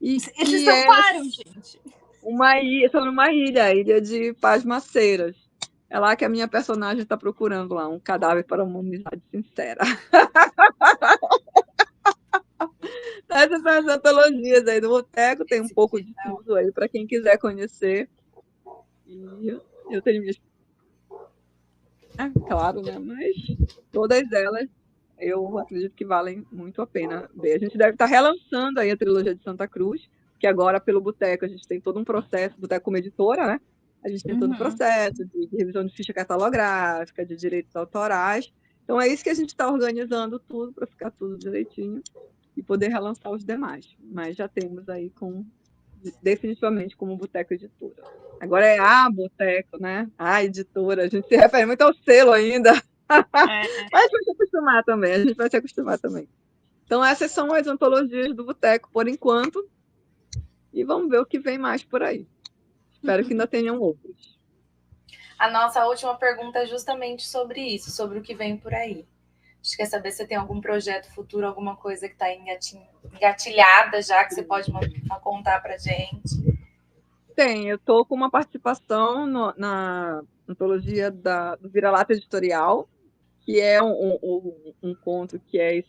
E eles toparam, gente. Sobre uma ilha, a ilha de Pasmaceiras. É lá que a minha personagem está procurando lá, um cadáver para uma amizade sincera. Essas são as antologias aí do Boteco, tem um pouco de tudo aí para quem quiser conhecer. E eu tenho minhas... claro, né? Mas todas elas eu acredito que valem muito a pena ver. A gente deve estar relançando aí a trilogia de Santa Cruz, que agora, pelo Boteco, a gente tem todo um processo, Boteco como editora, né? A gente tem todo um processo de revisão de ficha catalográfica, de direitos autorais. Então, é isso que a gente está organizando tudo, para ficar tudo direitinho e poder relançar os demais. Mas já temos aí definitivamente como Boteco Editora. Agora é a Boteco, né? A editora. A gente se refere muito ao selo ainda. A gente vai se acostumar também. Então, essas são as antologias do Boteco, por enquanto. E vamos ver o que vem mais por aí. Espero que ainda tenham outros. A nossa última pergunta é justamente sobre isso, sobre o que vem por aí. A gente quer saber se tem algum projeto futuro, alguma coisa que está engatilhada já, que você pode contar para a gente. Tem, eu estou com uma participação na antologia do Vira-Lata Editorial, que é um conto que é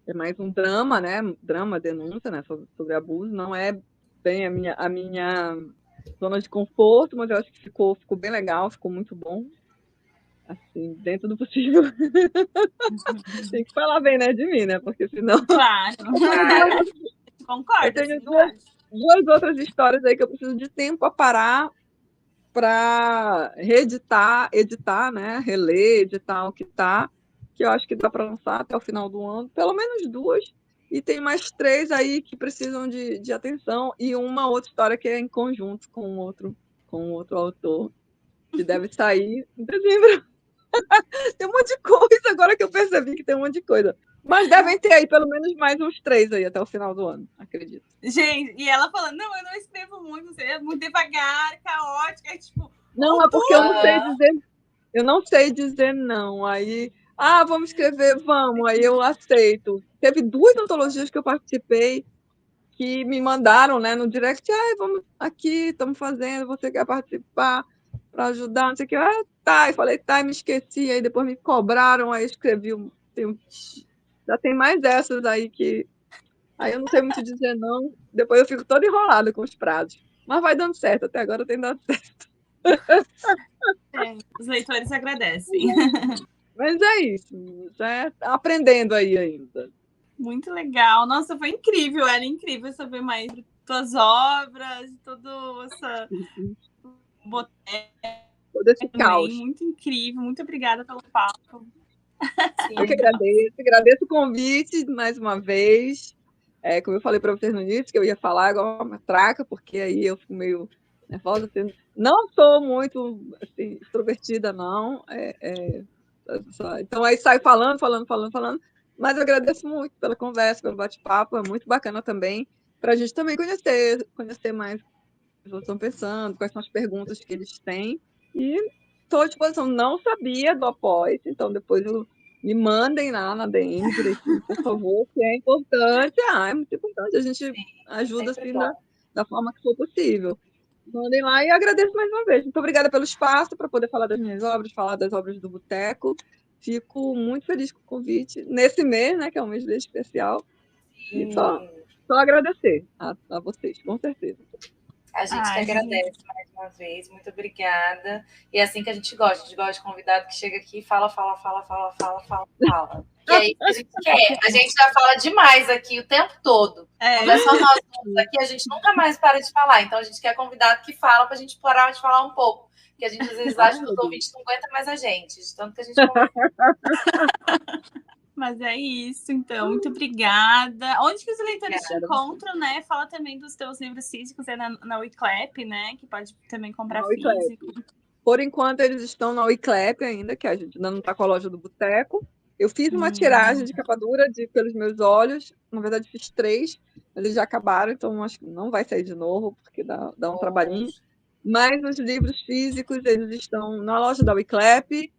é mais um drama, né? Drama, denúncia, né? Sobre abuso. Não é bem a minha zona de conforto, mas eu acho que ficou bem legal, ficou muito bom. Assim, dentro do possível. Tem que falar bem, né, de mim, né? Porque senão... Claro. Concordo. Eu tenho duas outras histórias aí que eu preciso de tempo para parar para reeditar, editar, né? Reler, editar o que tá, que eu acho que dá para lançar até o final do ano, pelo menos 2, e tem mais 3 aí que precisam de atenção, e uma outra história que é em conjunto com outro autor, que deve sair em dezembro. Tem um monte de coisa, agora que eu percebi que tem um monte de coisa. Mas devem ter aí pelo menos mais uns 3 aí até o final do ano, acredito. Gente, e ela falando, não, eu não escrevo muito, você é muito devagar, caótica, tipo... Não, é porque eu não sei dizer não. Aí, vamos escrever, vamos, aí eu aceito. Teve 2 antologias que eu participei que me mandaram, né, no direct, vamos aqui, estamos fazendo, você quer participar para ajudar, não sei o que. Tá, e falei, tá, e me esqueci, aí depois me cobraram, aí escrevi, já tem mais dessas aí que... Aí eu não sei muito dizer não, depois eu fico toda enrolada com os prazos. Mas vai dando certo, até agora tem dado certo. Os leitores agradecem. Mas é isso, já aprendendo aí ainda. Muito legal. Nossa, foi incrível, era incrível saber mais de tuas obras, todo essa Boteco. Todo esse caos. Muito incrível, muito obrigada pelo papo. Eu que agradeço o convite mais uma vez. Como eu falei para vocês no início, que eu ia falar igual uma traca, porque aí eu fico meio nervosa. Não sou muito assim, extrovertida, não. Então aí saio falando. Mas eu agradeço muito pela conversa, pelo bate-papo, é muito bacana também, para a gente também conhecer mais o que os outros estão pensando, quais são as perguntas que eles têm. E estou à disposição. Não sabia do Apoia, então depois me mandem lá na DM direitinho, por favor, que é importante. É muito importante. A gente ajuda assim da forma que for possível. Mandem lá e agradeço mais uma vez. Muito obrigada pelo espaço para poder falar das minhas obras, falar das obras do Boteco. Fico muito feliz com o convite nesse mês, né, que é um mês bem especial. E só agradecer a vocês, com certeza. A gente que agradece mais uma vez, muito obrigada. E é assim que a gente gosta de convidado que chega aqui e fala. E é isso que a gente quer. A gente já fala demais aqui o tempo todo. Quando é só nós aqui, a gente nunca mais para de falar. Então a gente quer convidado que fala para a gente parar de falar um pouco. Porque a gente às vezes acha que os ouvintes não aguentam mais a gente, de tanto que a gente conversa. Mas é isso, então. Muito obrigada. Onde que os leitores te encontram, né? Fala também dos teus livros físicos, na Wiclap, né? Que pode também comprar físico. Por enquanto, eles estão na Wiclap ainda, que a gente ainda não está com a loja do Boteco. Eu fiz uma tiragem de capa dura Pelos Meus Olhos. Na verdade, fiz 3. Eles já acabaram, então acho que não vai sair de novo, porque dá um trabalhinho. Mas os livros físicos, eles estão na loja da Wiclap.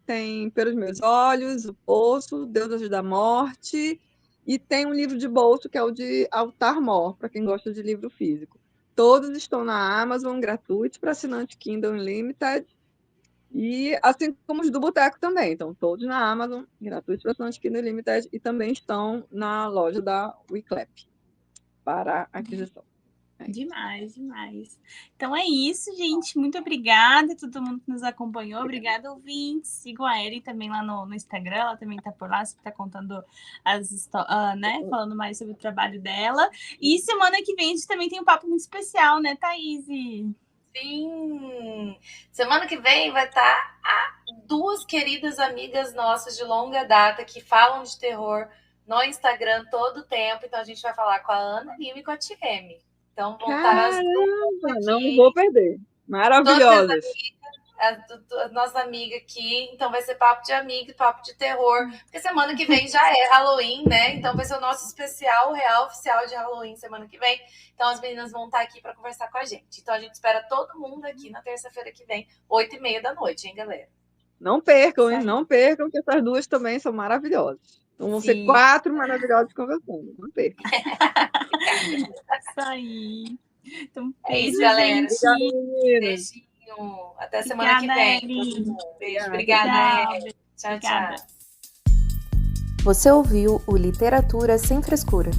Tem Pelos Meus Olhos, O Poço, Deus Ajuda a Morte, e tem um livro de bolso que é o de Altar Mor, para quem gosta de livro físico. Todos estão na Amazon, gratuitos para assinante Kindle Unlimited, e assim como os do Boteco também, estão todos na Amazon, gratuitos para assinante Kindle Unlimited, e também estão na loja da Wiclap para aquisição. Demais. Então é isso, gente. Muito obrigada a todo mundo que nos acompanhou. Obrigada, ouvintes. Sigam a Ellen também lá no Instagram. Ela também está por lá, está contando né? Falando mais sobre o trabalho dela. E semana que vem a gente também tem um papo muito especial, né, Thaís? Sim! Semana que vem vai estar 2 queridas amigas nossas de longa data que falam de terror no Instagram todo o tempo. Então a gente vai falar com a Ana Lima e com a Tieme. Então, vão estar as duas aqui. Não vou perder. Maravilhosas. A nossa amiga aqui. Então, vai ser papo de amiga, papo de terror. Porque semana que vem já é Halloween, né? Então, vai ser o nosso especial, real oficial de Halloween semana que vem. Então, as meninas vão estar aqui para conversar com a gente. Então, a gente espera todo mundo aqui na terça-feira que vem, 8h30 da noite, hein, galera? Não percam, hein? Não percam, que essas duas também são maravilhosas. Então vão ser 4 maravilhosos conversando. Não percam. Isso aí. Então, é isso, galera. Beijinho. Até semana que vem. Beijo. Obrigada. Tchau. Você ouviu o Literatura Sem Frescura.